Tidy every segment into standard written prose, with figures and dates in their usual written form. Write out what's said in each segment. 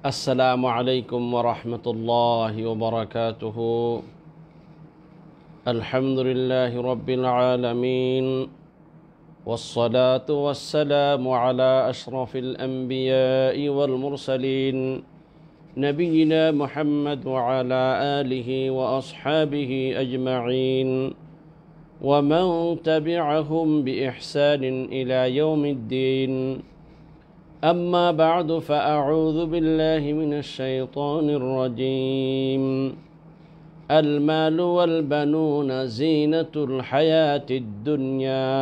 السلام عليكم ورحمة الله وبركاته. الحمد لله رب العالمين، والصلاة والسلام على أشرف الأنبياء والمرسلين نبينا محمد وعلى آله وأصحابه أجمعين ومن تبعهم بإحسان إلى يوم الدين. أما بعد فأعوذ بالله من الشيطان الرجيم. المال والبنون زينة الحياة الدنيا.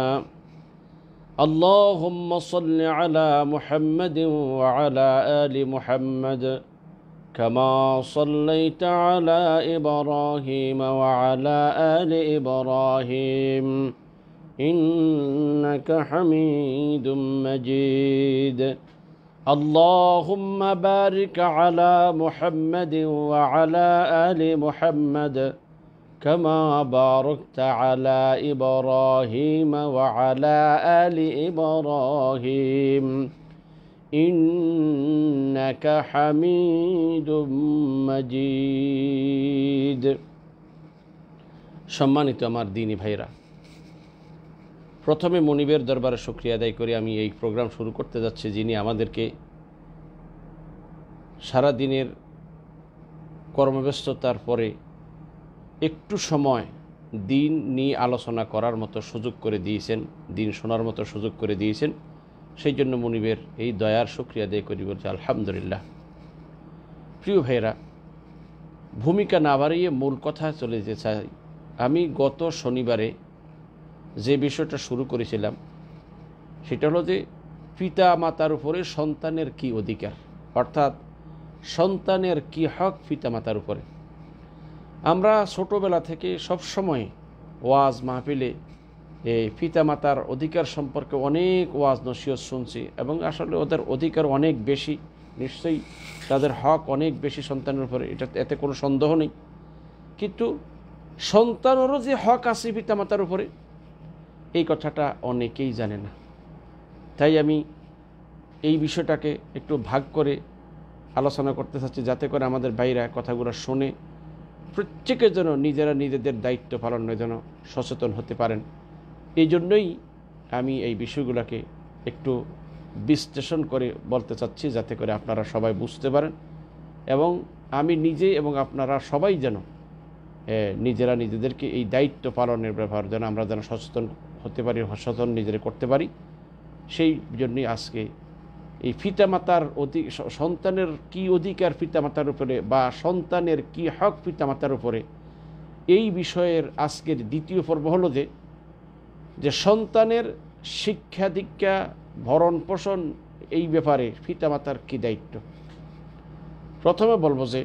اللهم صل على محمد وعلى آل محمد كما صليت على إبراهيم وعلى آل إبراهيم إنك حميد مجيد. اللهم بارك على محمد وعلى آل محمد كما باركت على إبراهيم وعلى آل إبراهيم إنك حميد مجيد. সম্মানিত আমার দিনী ভাইরা, প্রথমে মনিবের দরবারে শুকরিয়া আদায় করে আমি এই প্রোগ্রাম শুরু করতে যাচ্ছি, যিনি আমাদেরকে সারা দিনের কর্মব্যস্ততার পরে একটু সময় দিন নিয়ে আলোচনা করার মতো সুযোগ করে দিয়েছেন, দিন শোনার মতো সুযোগ করে দিয়েছেন। সেই জন্য মনিবের এই দয়ার শুকরিয়া আদায় করি, বলছি আলহামদুলিল্লাহ। প্রিয় ভাইরা, ভূমিকা না বাড়িয়ে মূল কথা চলে যেতে চাই। আমি গত শনিবারে যে বিষয়টা শুরু করেছিলাম সেটা হলো যে পিতা মাতার উপরে সন্তানের কি অধিকার, অর্থাৎ সন্তানের কি হক পিতা মাতার উপরে। আমরা ছোটোবেলা থেকে সবসময় ওয়াজ মাহফিলে এই পিতা মাতার অধিকার সম্পর্কে অনেক ওয়াজ নসিহত শুনছি, এবং আসলে ওদের অধিকার অনেক বেশি, নিশ্চয়ই তাদের হক অনেক বেশি সন্তানের উপরে, এতে কোনো সন্দেহ নেই। কিন্তু সন্তানেরও যে হক আছে পিতা মাতার উপরে, এই কথাটা অনেকেই জানে না। তাই আমি এই বিষয়টাকে একটু ভাগ করে আলোচনা করতে চাচ্ছি, যাতে করে আমাদের ভাইরা কথাগুলো শুনে প্রত্যেকের জন্য নিজেরা নিজেদের দায়িত্ব পালনের জন্য সচেতন হতে পারেন। এই জন্যই আমি এই বিষয়গুলোকে একটু বিশ্লেষণ করে বলতে চাচ্ছি, যাতে করে আপনারা সবাই বুঝতে পারেন, এবং আমি নিজে এবং আপনারা সবাই যেন নিজেরা নিজেদেরকে এই দায়িত্ব পালনের ব্যাপার যেন আমরা যেন সচেতন হতে পারি, সচেতন নিজেরা করতে পারি। সেই জন্যই আজকে এই পিতামাতার সন্তানের কি অধিকার পিতামাতার উপরে, বা সন্তানের কি হক পিতামাতার উপরে, এই বিষয়ের আজকের দ্বিতীয় পর্ব হলো যে সন্তানের শিক্ষা দীক্ষা ভরণ পোষণ, এই ব্যাপারে পিতামাতার কি দায়িত্ব। প্রথমে বলবো যে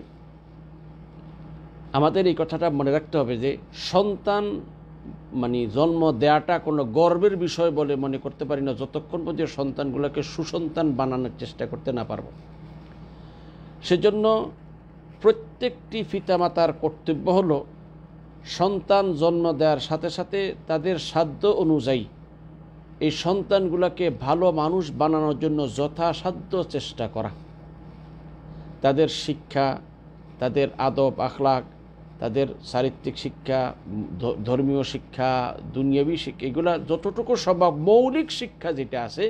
আমাদের এই কথাটা মনে রাখতে হবে যে সন্তান মানে জন্ম দেওয়াটা কোনো গর্বের বিষয় বলে মনে করতে পারি না, যতক্ষণ পর্যন্ত সন্তানগুলোকে সুসন্তান বানানোর চেষ্টা করতে না পারব। সেজন্য প্রত্যেকটি পিতামাতার কর্তব্য হলো সন্তান জন্ম দেওয়ার সাথে সাথে তাদের সাধ্য অনুযায়ী এই সন্তানগুলোকে ভালো মানুষ বানানোর জন্য যথাসাধ্য চেষ্টা করা। তাদের শিক্ষা, তাদের আদব আখলাক, তাদের চারিত্রিক শিক্ষা, ধর্মীয় শিক্ষা, দুনিয়াবী শিক্ষা, এগুলা যতটুকু সম্ভব মৌলিক শিক্ষা যেটা আছে,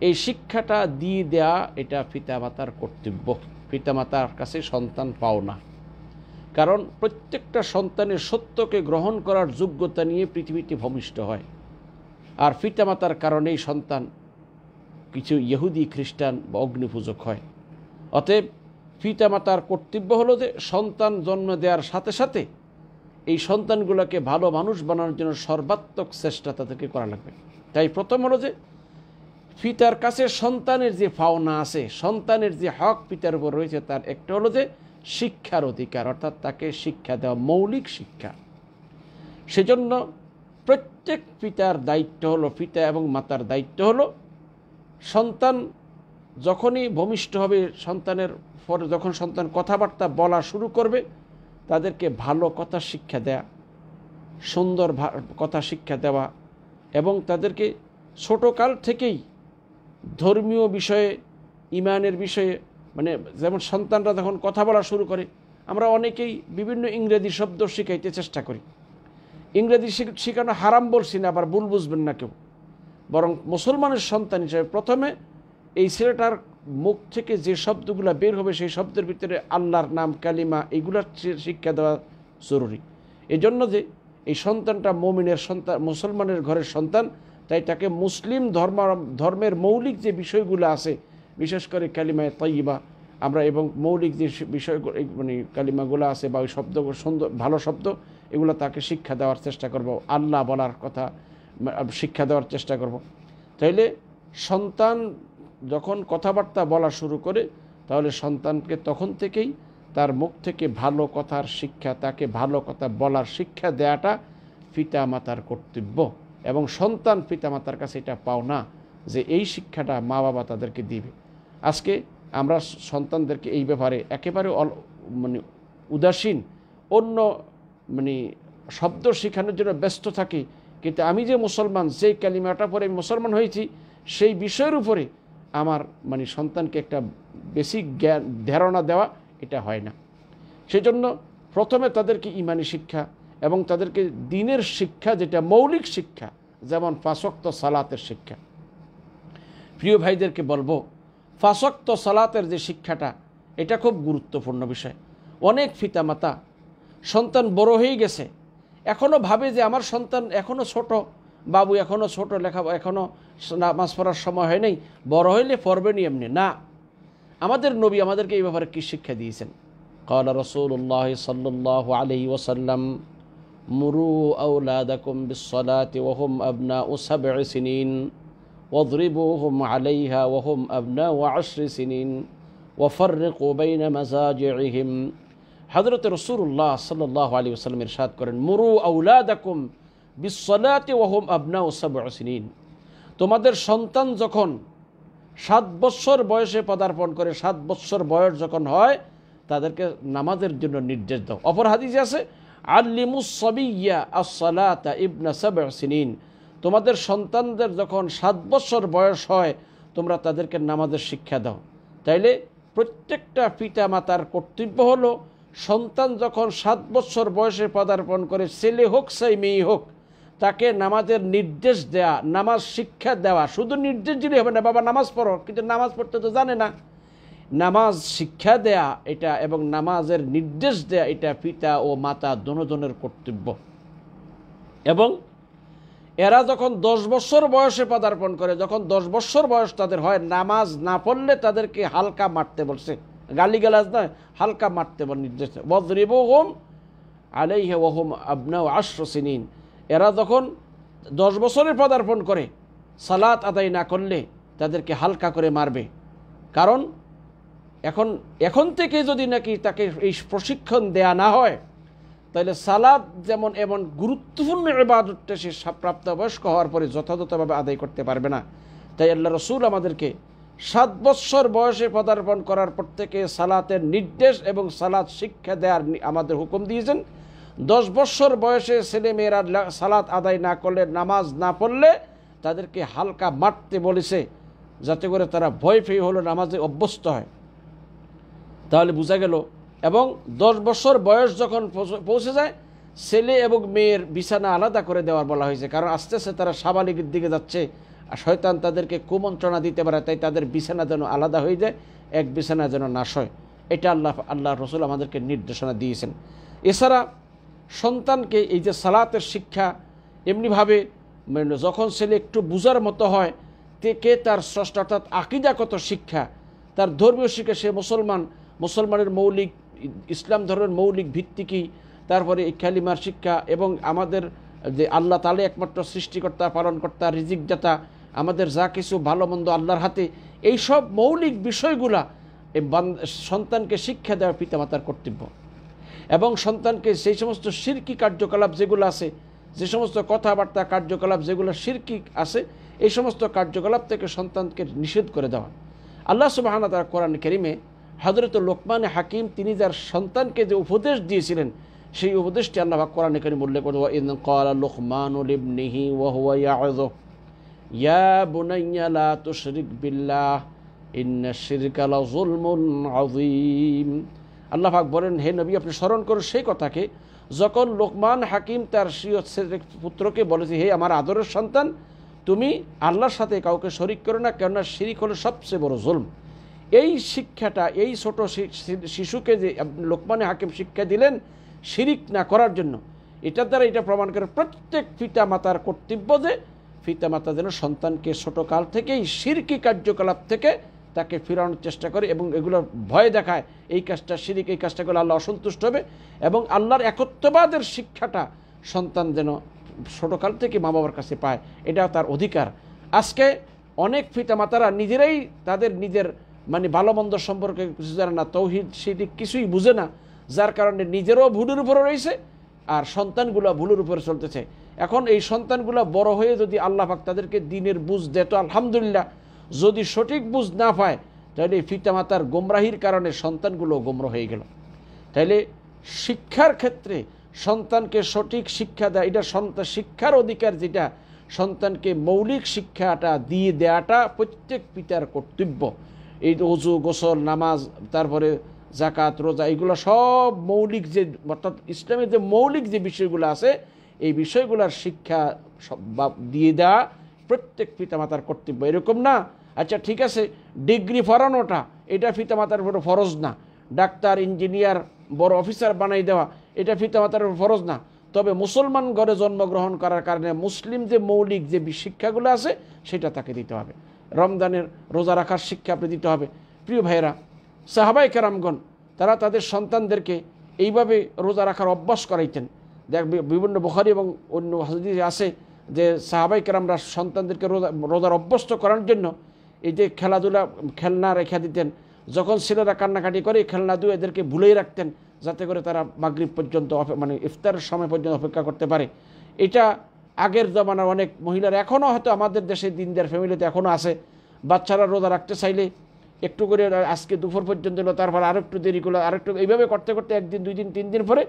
এই শিক্ষাটা দিয়ে দেয়া এটা পিতামাতার কর্তব্য। পিতামাতার কাছে সন্তান পাও না, কারণ প্রত্যেকটা সন্তানের সত্যকে গ্রহণ করার যোগ্যতা নিয়ে পৃথিবীতে ভূমিষ্ঠ হয়। আর পিতামাতার কারণেই সন্তান কিছু ইহুদি খ্রিস্টান বা অগ্নিপূজক হয়। অতএব পিতামাতার কর্তব্য হলো যে সন্তান জন্ম দেওয়ার সাথে সাথে এই সন্তানগুলোকে ভালো মানুষ বানানোর জন্য সর্বাত্মক চেষ্টা তাদেরকে করা লাগবে। তাই প্রথম হলো যে পিতার কাছে সন্তানের যে পাওনা আছে, সন্তানের যে হক পিতার উপর রয়েছে, তার একটা হলো যে শিক্ষার অধিকার, অর্থাৎ তাকে শিক্ষা দেওয়া, মৌলিক শিক্ষা। সেজন্য প্রত্যেক পিতার দায়িত্ব হলো, পিতা এবং মাতার দায়িত্ব হলো সন্তান যখনই ভূমিষ্ঠ হবে, সন্তানের পরে যখন সন্তান কথাবার্তা বলা শুরু করবে, তাদেরকে ভালো কথা শিক্ষা দেয়া, সুন্দর কথা শিক্ষা দেওয়া, এবং তাদেরকে ছোটকাল থেকেই ধর্মীয় বিষয়ে, ইমানের বিষয়ে মানে যেমন সন্তানরা যখন কথা বলা শুরু করে, আমরা অনেকেই বিভিন্ন ইংরেজি শব্দ শিখাইতে চেষ্টা করি। ইংরেজি শেখানো হারাম বলছি না, আবার ভুল বুঝবেন না কেউ, বরং মুসলমানের সন্তান হিসেবে প্রথমে এই ছেলেটার মুখ থেকে যে শব্দগুলো বের হবে সেই শব্দের ভিতরে আল্লাহর নাম, কালিমা, এইগুলার শিক্ষা দেওয়া জরুরি। এই জন্য যে এই সন্তানটা মুমিনের সন্তান, মুসলমানের ঘরের সন্তান, তাই তাকে মুসলিম ধর্মের মৌলিক যে বিষয়গুলো আছে, বিশেষ করে কালিমায়ে তাইয়্যিবা আমরা, এবং মৌলিক যে বিষয়গুলো মানে কালিমাগুলো আছে বা ওই শব্দ সুন্দর ভালো শব্দ, এগুলো তাকে শিক্ষা দেওয়ার চেষ্টা করব, আল্লাহ বলার কথা শিক্ষা দেওয়ার চেষ্টা করব। তাইলে সন্তান যখন কথাবার্তা বলা শুরু করে, তাহলে সন্তানকে তখন থেকেই তার মুখ থেকে ভালো কথার শিক্ষা, তাকে ভালো কথা বলার শিক্ষা দেওয়াটা পিতামাতার কর্তব্য। এবং সন্তান পিতামাতার কাছে এটা পাওনা যে এই শিক্ষাটা মা বাবা তাদেরকে দিবে। আজকে আমরা সন্তানদেরকে এই ব্যাপারে একেবারে মানে উদাসীন, অন্য মানে শব্দ শেখানোর জন্য ব্যস্ত থাকি, কিন্তু আমি যে মুসলমান, যেই কালিমাটা পরে আমি মুসলমান হয়েছি, সেই বিষয়ের উপরে আমার মানে সন্তানকে একটা বেসিক জ্ঞান ধারণা দেওয়া, এটা হয় না। সেজন্য প্রথমে তাদেরকে ইমানি শিক্ষা এবং তাদেরকে দ্বীনের শিক্ষা, যেটা মৌলিক শিক্ষা, যেমন 5 ওয়াক্ত সালাতের শিক্ষা। প্রিয় ভাইদেরকে বলবো, 5 ওয়াক্ত সালাতের যে শিক্ষাটা, এটা খুব গুরুত্বপূর্ণ বিষয়। অনেক পিতামাতা সন্তান বড় হয়ে গেছে, এখনও ভাবে যে আমার সন্তান এখনও ছোট, বাবু এখনও ছোট, এখনও নামাজ পড়ার সময় হয় নাই, বড় হইলে পড়বেনি এমনি না। আমাদের নবী আমাদেরকে এই ব্যাপারে কী শিক্ষা দিয়েছেন? قال رسول الله صلى الله عليه وسلم مروا أولادكم بالصلاة وهم أبناء 7 سنين واضربوهم عليها وهم أبناء 10 سنين وفرقوا بين مزاجعهم। হযরত রাসূলুল্লাহ সাল্লাল্লাহু আলাইহি ওয়াসাল্লাম ইরশাদ করেন, মুরু আওলাদাকুম বিসসালাতি ওয়া হুম আবনাউ 7 সিনিন। তোমাদের সন্তান যখন 7 বছর বয়সে পদার্পণ করে, 7 বছর বয়স যখন হয়, তাদেরকে নামাজের জন্য নির্দেশ দাও। অপর হাদিসে আছে, আল্লিমুস সাবিয়্যা আস-সালাতা ইবনা 7 সিনিন। তোমাদের সন্তানদের যখন 7 বছর বয়স হয়, তোমরা তাদেরকে নামাজের শিক্ষা দাও। তাইলে প্রত্যেকটা পিতা মাতার কর্তব্য হলো, সন্তান যখন 7 বছর বয়সে পদার্পণ করে, ছেলে হোক চাই মেয়ে হোক, তাকে নামাজের নির্দেশ দেয়া, নামাজ শিক্ষা দেওয়া। শুধু নির্দেশ দিলেই হবে না, বাবা নামাজ পড়ো, কিন্তু নামাজ পড়তে তো জানে না। নামাজ শিক্ষা দেয়া এটা এবং নামাজের নির্দেশ দেয়া, এটা পিতা ও মাতা দুজনের কর্তব্য। এবং এরা যখন 10 বছর বয়সে পদার্পণ করে, যখন 10 বছর বয়স তাদের হয়, নামাজ না পড়লে তাদেরকে হালকা মারতে বলছে, গালিগালাজ নয়, হালকা মারতে বল নির্দেশ। ওয়াজরিবুহুম আলাইহি ওয়া হুম আবনাউ 10 সিনিন। এরা যখন 10 বছরের পদার্পণ করে, সালাত আদায় না করলে তাদেরকে হালকা করে মারবে। কারণ এখন থেকে যদি নাকি তাকে এই প্রশিক্ষণ দেয়া না হয়, তাহলে সালাত যেমন এমন গুরুত্বপূর্ণ ইবাদতটা সে প্রাপ্তবয়স্ক হওয়ার পরে যথাযথভাবে আদায় করতে পারবে না। তাই আল্লাহ রাসূল আমাদেরকে 7 বছর বয়সে পদার্পণ করার পর থেকে সালাতের নির্দেশ এবং সালাত শিক্ষা দেওয়ার আমাদের হুকুম দিয়েছেন। 10 বছর বয়সে ছেলেমেয়েরা সালাত আদায় না করলে, নামাজ না পড়লে তাদেরকে হালকা মারতে বলেছে, যাতে করে তারা ভয় পেয়ে হলো নামাজে অভ্যস্ত হয়। তাহলে বোঝা গেল। এবং 10 বছর বয়স যখন পৌঁছে যায়, ছেলে এবং মেয়ের বিছানা আলাদা করে দেওয়ার বলা হয়েছে, কারণ আস্তে আস্তে তারা সাবালিগের দিকে যাচ্ছে, আর শয়তান তাদেরকে কুমন্ত্রণা দিতে পারে। তাই তাদের বিছানা যেন আলাদা হয়ে যায়, এক বিছানা যেন না হয়, এটা আল্লাহ রাসূল আমাদেরকে নির্দেশনা দিয়েছেন। এছাড়া সন্তানকে এই যে সালাতের শিক্ষা, এমনিভাবে যখন ছেলে একটু বুঝার মতো হয়, থেকে তার স্রষ্টা অর্থাৎ আকীদাগত শিক্ষা, তার ধর্মীয় শিক্ষা, সে মুসলমানের মৌলিক, ইসলাম ধর্মের মৌলিক ভিত্তি কী, তারপরে এই কালিমার শিক্ষা, এবং আমাদের যে আল্লাহ তাআলা একমাত্র সৃষ্টিকর্তা, পালনকর্তা, রিজিকদাতা, আমাদের যা কিছু ভালো মন্দ আল্লাহর হাতে, এই সব মৌলিক বিষয়গুলা এই সন্তানকে শিক্ষা দেওয়া পিতামাতার কর্তব্য। এবং সন্তানকে সেই সমস্ত শিরকি কার্যকলাপ যেগুলো আছে, যে সমস্ত কথাবার্তা কার্যকলাপ যেগুলো শিরকি আছে, এই সমস্ত কার্যকলাপ থেকে সন্তানকে নিষেধ করে দেওয়া। আল্লাহ সুবহানাহু ওয়া তাআলা কোরআন কারীমে হযরত লোকমান হাকিম, তিনি যার সন্তানকে যে উপদেশ দিয়েছিলেন, সেই উপদেশটি আল্লাহ পাক কোরআন কারীমে উল্লেখ করে, ওয়া ইন ক্বালা লুকমানু লিবনিহি ওয়া হুয়া ইয়াযুহু ইয়া বুনাইয়া লা তুশরিক বিল্লাহ ইন্নাশ শিরকা লাযুলমুন আযীম। আল্লাহ পাক বলেন, হে নবী আপনি স্মরণ করুন সেই কথাকে যখন লোকমান হাকিম তার পুত্রকে বলেছে, হে আমার আদরের সন্তান, তুমি আল্লাহর সাথে কাউকে শরিক করো না, কেননা শিরিক হলো সবচেয়ে বড় জুলম। এই শিক্ষাটা এই ছোট শিশুকে যে লোকমানে হাকিম শিক্ষা দিলেন শিরিক না করার জন্য, এটার দ্বারা এটা প্রমাণ করে প্রত্যেক পিতা মাতার কর্তব্য যে পিতা মাতা যেন সন্তানকে ছোটকাল থেকেই শিরকি কার্যকলাপ থেকে তাকে ফিরানোর চেষ্টা করে এবং এগুলো ভয় দেখায় এই কাজটা শিরিক, এই কাজটা করলে আল্লাহ অসন্তুষ্ট হবে, এবং আল্লাহর একত্ববাদের শিক্ষাটা সন্তান যেন ছোটকাল থেকে মা বাবার কাছে পায়, এটাও তার অধিকার। আজকে অনেক পিতা মাতারা নিজেরাই তাদের নিজের মানে ভালো মন্দ সম্পর্কে কিছু জানে না, তৌহিদ শিরিক কিছুই বুঝে না, যার কারণে নিজেরও ভুলের উপরে রয়েছে আর সন্তানগুলো ভুলের উপরে চলতেছে। এখন এই সন্তানগুলো বড় হয়ে যদি আল্লাহ পাক তাদেরকে দিনের বুঝ দেয় তো আলহামদুলিল্লাহ, যদি সঠিক বুঝ না পায় তাহলে পিতামাতার গোমরাহির কারণে সন্তানগুলো গোমরা হয়ে গেল। তাইলে শিক্ষার ক্ষেত্রে সন্তানকে সঠিক শিক্ষা দেয়, এটা সন্তান শিক্ষার অধিকার, যেটা সন্তানকে মৌলিক শিক্ষাটা দিয়ে দেওয়াটা প্রত্যেক পিতার কর্তব্য। এই ওযু গোসল নামাজ তারপরে জাকাত রোজা এগুলো সব মৌলিক যে অর্থাৎ ইসলামের যে মৌলিক যে বিষয়গুলো আছে এই বিষয়গুলোর শিক্ষা দিয়ে দেওয়া প্রত্যেক পিতামাতার কর্তব্য। এরকম না আচ্ছা ঠিক আছে ডিগ্রি পড়ানোটা এটা পিতামাতার উপর ফরজ না, ডাক্তার ইঞ্জিনিয়ার বড় অফিসার বানাই দেওয়া এটা পিতামাতার উপর ফরজ না, তবে মুসলমান ঘরে জন্মগ্রহণ করার কারণে মুসলিম যে মৌলিক যে শিক্ষাগুলো আছে সেটা তাকে দিতে হবে। রমজানের রোজা রাখার শিক্ষা আপনি দিতে হবে। প্রিয় ভাইয়েরা, সাহাবায়ে কেরামগণ তারা তাদের সন্তানদেরকে এইভাবে রোজা রাখার অভ্যাস করাইতেন। দেখ বিভিন্ন বুখারী এবং অন্য হাদিসে আছে যে সাহাবায়ে কেরামরা সন্তানদেরকে রোজার অভ্যস্ত করার জন্য এই যে খেলাধুলা খেলনা রেখে দিতেন, যখন ছেলেরা কান্নাকাটি করে খেলনা দিয়ে এদেরকে ভুলেই রাখতেন যাতে করে তারা মাগরিব পর্যন্ত মানে ইফতারের সময় পর্যন্ত অপেক্ষা করতে পারে। এটা আগের জমানার অনেক মহিলারা এখনও হয়তো আমাদের দেশে দিনদার ফ্যামিলিতে এখনও আছে, বাচ্চারা রোজা রাখতে চাইলে একটু করে আজকে দুপুর পর্যন্ত এলো, তারপর আরেকটু দেরি করলো, আরেকটু এইভাবে করতে করতে একদিন দুই দিন তিন দিন পরে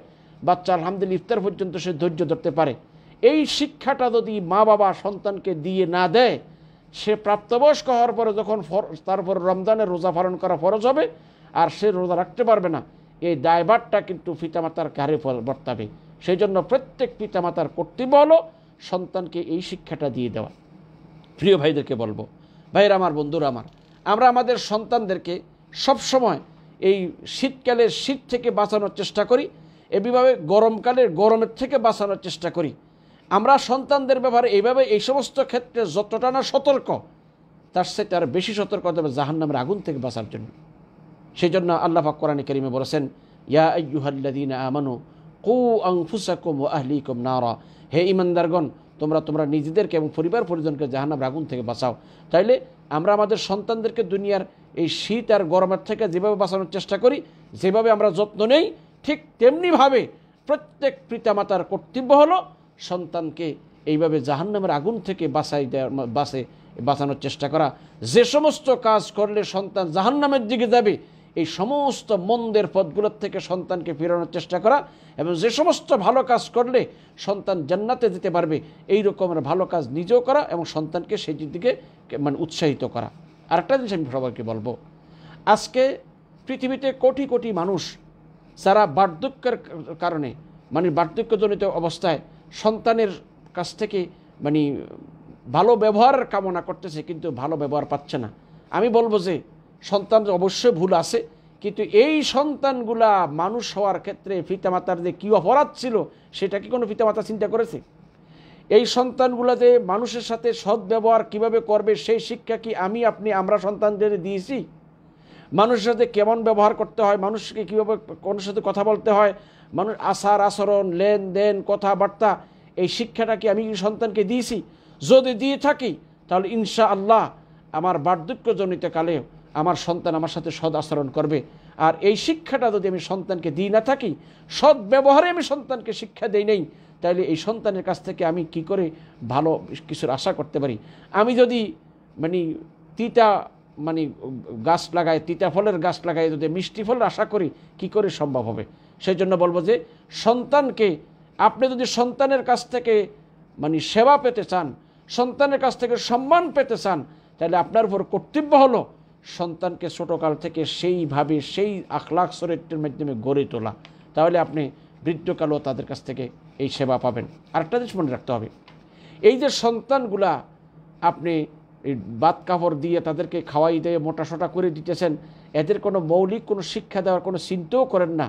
বাচ্চা আলহামদুলিল্লাহ ইফতার পর্যন্ত সে ধৈর্য ধরতে পারে। এই শিক্ষাটা যদি মা বাবা সন্তানকে দিয়ে না দেয়, সে প্রাপ্তবয়স্ক হওয়ার পরে যখন তারপর রমজানের রোজা পালন করা ফরজ হবে আর সে রোজা রাখতে পারবে না, এই দায়ভারটা কিন্তু পিতামাতার ঘাড়ে বর্তাবে। সেই জন্য প্রত্যেক পিতামাতার কর্তব্য হলো সন্তানকে এই শিক্ষাটা দিয়ে দেওয়া। প্রিয় ভাইদেরকে বলবো, ভাইরা আমার, বন্ধুরা আমার, আমরা আমাদের সন্তানদেরকে সবসময় এই শীতকালের শীত থেকে বাঁচানোর চেষ্টা করি, এভাবে গরমকালের গরমের থেকে বাঁচানোর চেষ্টা করি। আমরা সন্তানদের ব্যাপারে এইভাবে এই সমস্ত ক্ষেত্রে যতটা না সতর্ক, তার সাথে আর বেশি সতর্ক হতে হবে জাহান্নামের আগুন থেকে বাঁচার জন্য। সেই জন্য আল্লাহ পাক কোরআনে কারিমে বলেছেন, ইয়া আইয়ুহাল্লাযীনা আমানু কু আনফুসাকুম ওয়া আহলিকুম নারা, হে ঈমানদারগণ তোমরা নিজেদেরকে এবং পরিবার পরিজনকে জাহান্নামের আগুন থেকে বাঁচাও। তাইলে আমরা আমাদের সন্তানদেরকে দুনিয়ার এই শীত আর গরমের থেকে যেভাবে বাঁচানোর চেষ্টা করি, যেভাবে আমরা যত্ন নেই, ঠিক তেমনিভাবে প্রত্যেক পিতামাতার কর্তব্য হলো সন্তানকে এইভাবে জাহান্নামের আগুন থেকে বাঁচানোর চেষ্টা করা। যে সমস্ত কাজ করলে সন্তান জাহান্নামের দিকে যাবে এই সমস্ত মন্দের পথগুলোর থেকে সন্তানকে ফেরানোর চেষ্টা করা, এবং যে সমস্ত ভালো কাজ করলে সন্তান জান্নাতে যেতে পারবে এই রকমের ভালো কাজ নিজেও করা এবং সন্তানকে সেই দিকে মানে উৎসাহিত করা। আরেকটা জিনিস আমি সবাইকে বলবো, আজকে পৃথিবীতে কোটি কোটি মানুষ যারা বার্ধক্যের কারণে মানে বার্ধক্যজনিত অবস্থায় সন্তানের কাছ থেকে মানে ভালো ব্যবহারের কামনা করতেছে কিন্তু ভালো ব্যবহার পাচ্ছে না। আমি বলবো যে সন্তান অবশ্যই ভুল আছে, কিন্তু এই সন্তানগুলা মানুষ হওয়ার ক্ষেত্রে পিতামাতার যে কী অপরাধ ছিল সেটা কি কোনো পিতামাতা চিন্তা করেছে? এই সন্তানগুলা যে মানুষের সাথে সদ্ব্যবহার কীভাবে করবে সেই শিক্ষা কি আমরা সন্তানদের দিয়েছি? মানুষের সাথে কেমন ব্যবহার করতে হয়, মানুষকে কীভাবে কোন সাথে কথা বলতে হয়, মানুষ আচার আচরণ লেনদেন কথাবার্তা, এই শিক্ষাটা কি আমি সন্তানকে দিয়েছি? যদি দিয়ে থাকি তাহলে ইনশাআল্লাহ আমার বার্ধক্যজনিত কালে আমার সন্তান আমার সাথে সৎ আচরণ করবে। আর এই শিক্ষাটা যদি আমি সন্তানকে দিয়ে না থাকি, সৎ ব্যবহারে আমি সন্তানকে শিক্ষা দেই নেই, তাহলে এই সন্তানের কাছ থেকে আমি কি করে ভালো কিছুর আশা করতে পারি? আমি যদি তিতা গাছ লাগাই, তিতা ফলের গাছ লাগাই যদি মিষ্টি ফলের আশা করি, কি করে সম্ভব হবে? সেই জন্য বলবো যে সন্তানকে আপনি যদি সন্তানের কাছ থেকে সেবা পেতে চান, সন্তানের কাছ থেকে সম্মান পেতে চান, তাহলে আপনার উপর কর্তব্য হলো সন্তানকে ছোটোকাল থেকে সেইভাবে সেই আখলাক চরিত্রের মাধ্যমে গড়ে তোলা, তাহলে আপনি বৃদ্ধকালেও তাদের কাছ থেকে এই সেবা পাবেন। আরেকটা জিনিস মনে রাখতে হবে, এই যে সন্তানগুলা আপনি এই বাত কাপড় দিয়ে তাদেরকে খাওয়াই দিয়ে মোটাসোটা করে দিতেছেন, এদের কোনো মৌলিক কোনো শিক্ষা দেওয়ার কোনো চিন্তাও করেন না।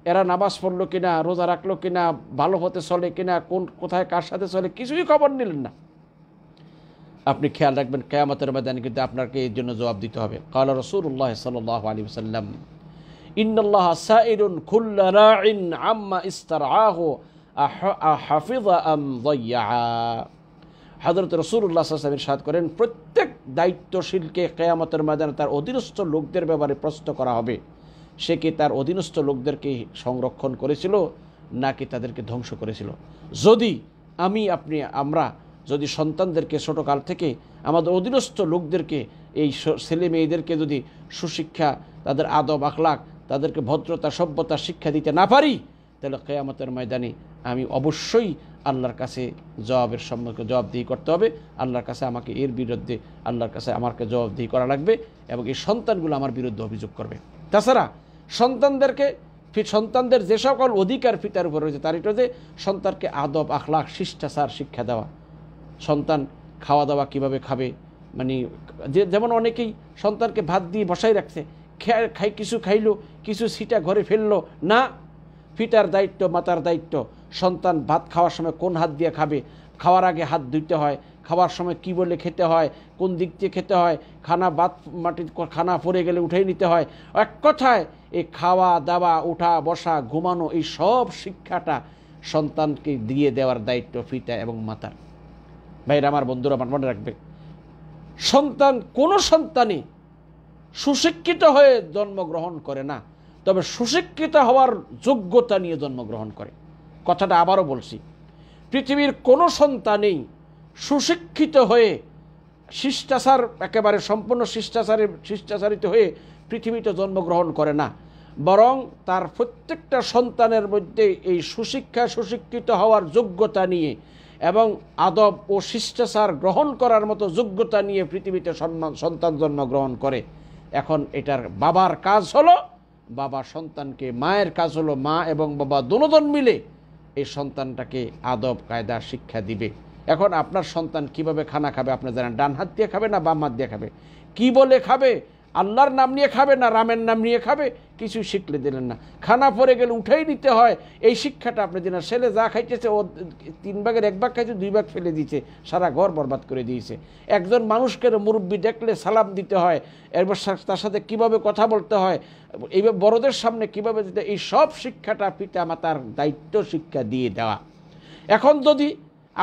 এরা নামাজ পড়লো কিনা, রোজা রাখলো কিনা, ভালো হতে চলে কিনা, কোথায় কার সাথে চলে, কিছুই খবর নিলেন না। আপনি খেয়াল রাখবেন কিয়ামতের ময়দানে কিন্তু আপনাকে এর জন্য জবাব দিতে হবে। ক্বালা রাসূলুল্লাহ সাল্লাল্লাহু আলাইহি ওয়াসাল্লাম, ইন্নাল্লাহা সাইলুন কুল্লা রাইন আম্মা ইস্তারআহু আহাফিযা আম যায়্যা। হযরত রাসূলুল্লাহ সাল্লাল্লাহু আলাইহি ওয়াসাল্লাম ইরশাদ করেন, প্রত্যেক দায়িত্বশীলকে কিয়ামতের ময়দানে তার অধীনস্থ লোকদের ব্যাপারে প্রশ্ন করা হবে, সে কি তার অধীনস্থ লোকদেরকে সংরক্ষণ করেছিল নাকি তাদেরকে ধ্বংস করেছিল। যদি আমরা যদি সন্তানদেরকে ছোটোকাল থেকে আমাদের অধীনস্থ লোকদেরকে এই ছেলে মেয়েদেরকে যদি সুশিক্ষা, তাদের আদব আখলাক, তাদেরকে ভদ্রতা সভ্যতা শিক্ষা দিতে না পারি, তাহলে কিয়ামতের ময়দানে আমি অবশ্যই আল্লাহর কাছে জবাবদিহি করতে হবে। আল্লাহর কাছে আমাকে এর বিরুদ্ধে আল্লাহর কাছে আমাকে জবাবদিহি করা লাগবে এবং এই সন্তানগুলো আমার বিরুদ্ধে অভিযোগ করবে। তাছাড়া সন্তানদের যে সকল অধিকার পিতার উপর রয়েছে তার এটা যে সন্তানকে আদব আখলাক শিষ্টাচার শিক্ষা দেওয়া, সন্তান খাওয়া দাওয়া কীভাবে খাবে, মানে যেমন অনেকেই সন্তানকে ভাত দিয়ে বসাই রাখছে, কিছু খাইলো, কিছু সিটা ঘরে ফেললো না। পিতার দায়িত্ব, মাতার দায়িত্ব, সন্তান ভাত খাওয়ার সময় কোন হাত দিয়ে খাবে, খাওয়ার আগে হাত ধুইতে হয়, খাওয়ার সময় কি বলে খেতে হয়, কোন দিক দিয়ে খেতে হয়, খানা পড়ে গেলে উঠেই নিতে হয়। এক কথায় এই খাওয়া দাওয়া, উঠা বসা, ঘুমানো, এই সব শিক্ষাটা সন্তানকে দিয়ে দেওয়ার দায়িত্ব পিতা এবং মাতার। ভাইরা আমার, বন্ধুরা আমার, মনে রাখবে, কোনো সন্তানই সুশিক্ষিত হয়ে জন্মগ্রহণ করে না, তবে সুশিক্ষিত হওয়ার যোগ্যতা নিয়ে জন্মগ্রহণ করে। কথাটা আবারও বলছি, পৃথিবীর কোনো সন্তানই সুশিক্ষিত হয়ে শিষ্টাচার একেবারে সম্পূর্ণ শিষ্টাচারিত হয়ে পৃথিবীতে জন্মগ্রহণ করে না, বরং তার প্রত্যেকটা সন্তানের মধ্যে এই সুশিক্ষিত হওয়ার যোগ্যতা নিয়ে এবং আদব ও শিষ্টাচার গ্রহণ করার মতো যোগ্যতা নিয়ে পৃথিবীতে সন্তান জন্মগ্রহণ করে। এখন এটার বাবার কাজ হলো, বাবা সন্তানকে, মায়ের কাজ হলো মা এবং বাবা দুজন মিলে এই সন্তানটাকে আদব কায়দা শিক্ষা দিবে। এখন আপনার সন্তান কিভাবে খানা খাবে আপনি জানেন, ডান হাত দিয়ে খাবে না বাম হাত দিয়ে খাবে, কি বলে খাবে, আল্লাহর নাম নিয়ে খাবে না রামের নাম নিয়ে খাবে, কিছু শিখলে দিলেন না। খানা পড়ে গেলে উঠেই নিতে হয়, এই শিক্ষাটা আপনি দিলেন। ছেলে যা খাইতেছে ও 3 ভাগের 1 ভাগ খাইছে, 2 ভাগ ফেলে দিয়েছে, সারা ঘর বরবাদ করে দিয়েছে। একজন মানুষকে মুরব্বি দেখলে সালাম দিতে হয়, এরপর তার সাথে কিভাবে কথা বলতে হয়, এইভাবে বড়দের সামনে কিভাবে দিতে, এই সব শিক্ষাটা পিতা মাতার দায়িত্ব শিক্ষা দিয়ে দেওয়া। এখন যদি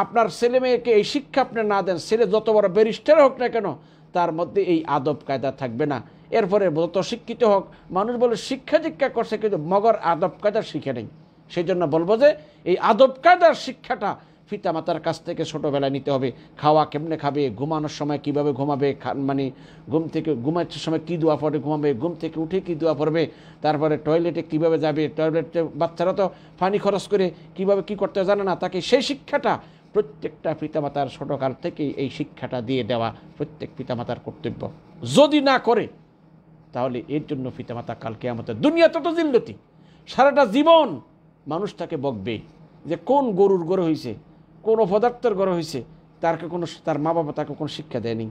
আপনার ছেলে মেয়েকে এই শিক্ষা আপনি না দেন, ছেলে যত বড় ব্যারিস্টার হোক না কেন, তার মধ্যে এই আদব কায়দা থাকবে না। এরপরে যত শিক্ষিত হোক, মানুষ বলে শিক্ষা দীক্ষা করছে কিন্তু মগর আদব কায়দা শিখে নেই। সেই জন্য বলবো যে এই আদব কায়দার শিক্ষাটা পিতা মাতার কাছ থেকে ছোটোবেলায় নিতে হবে। খাওয়া কেমনে খাবে, ঘুমানোর সময় কিভাবে ঘুমাবে, মানে ঘুমানোর সময় কী দোয়া পড়ে ঘুমাবে, ঘুম থেকে উঠে কী দোয়া পড়বে, তারপরে টয়লেটে কিভাবে যাবে, টয়লেটে বাচ্চারা তো পানি খরচ করে কিভাবে কি করতে জানে না, তাকে সেই শিক্ষাটা প্রত্যেকটা পিতামাতার ছোটোকাল থেকেই এই শিক্ষাটা দিয়ে দেওয়া প্রত্যেক পিতামাতার কর্তব্য। যদি না করে তাহলে এর জন্য পিতামাতা কাল কিয়ামতের দুনিয়াতে তো জিল্লতি, সারাটা জীবন মানুষ তাকে বকবে যে কোন গরুর গরু হয়েছে, কোন অপদার্থের গরু হয়েছে, তার মা বাবা তাকে কোনো শিক্ষা দেয়নি।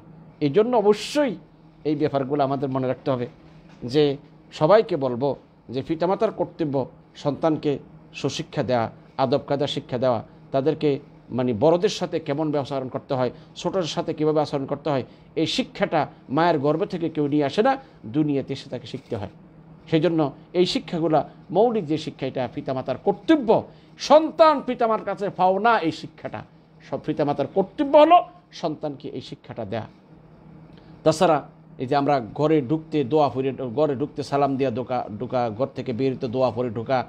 এই জন্য অবশ্যই এই ব্যাপারগুলো আমাদের মনে রাখতে হবে যে সবাইকে বলবো যে পিতামাতার কর্তব্য সন্তানকে সুশিক্ষা দেওয়া, আদব কায়দা শিক্ষা দেওয়া, তাদেরকে মানে বড়দের সাথে কেমন আচরণ করতে হয়, ছোটদের সাথে কীভাবে আচরণ করতে হয়, এই শিক্ষাটা মায়ের গর্ভ থেকে কেউ নিয়ে আসে না, দুনিয়াতে এসে তাকে শিখতে হয়। সেই জন্য এই শিক্ষাগুলা মৌলিক যে শিক্ষা, এটা পিতামাতার কর্তব্য। সন্তান পিতামার কাছে পাও না, এই শিক্ষাটা সব পিতামাতার কর্তব্য হলো সন্তানকে এই শিক্ষাটা দেয়া। তাছাড়া এই যে আমরা ঘরে ঢুকতে দোয়া পড়ে, ঘরে ঢুকতে সালাম দিয়া ঢোকা, ঘর থেকে বেরোতে দোয়া পড়ে ঢোকা,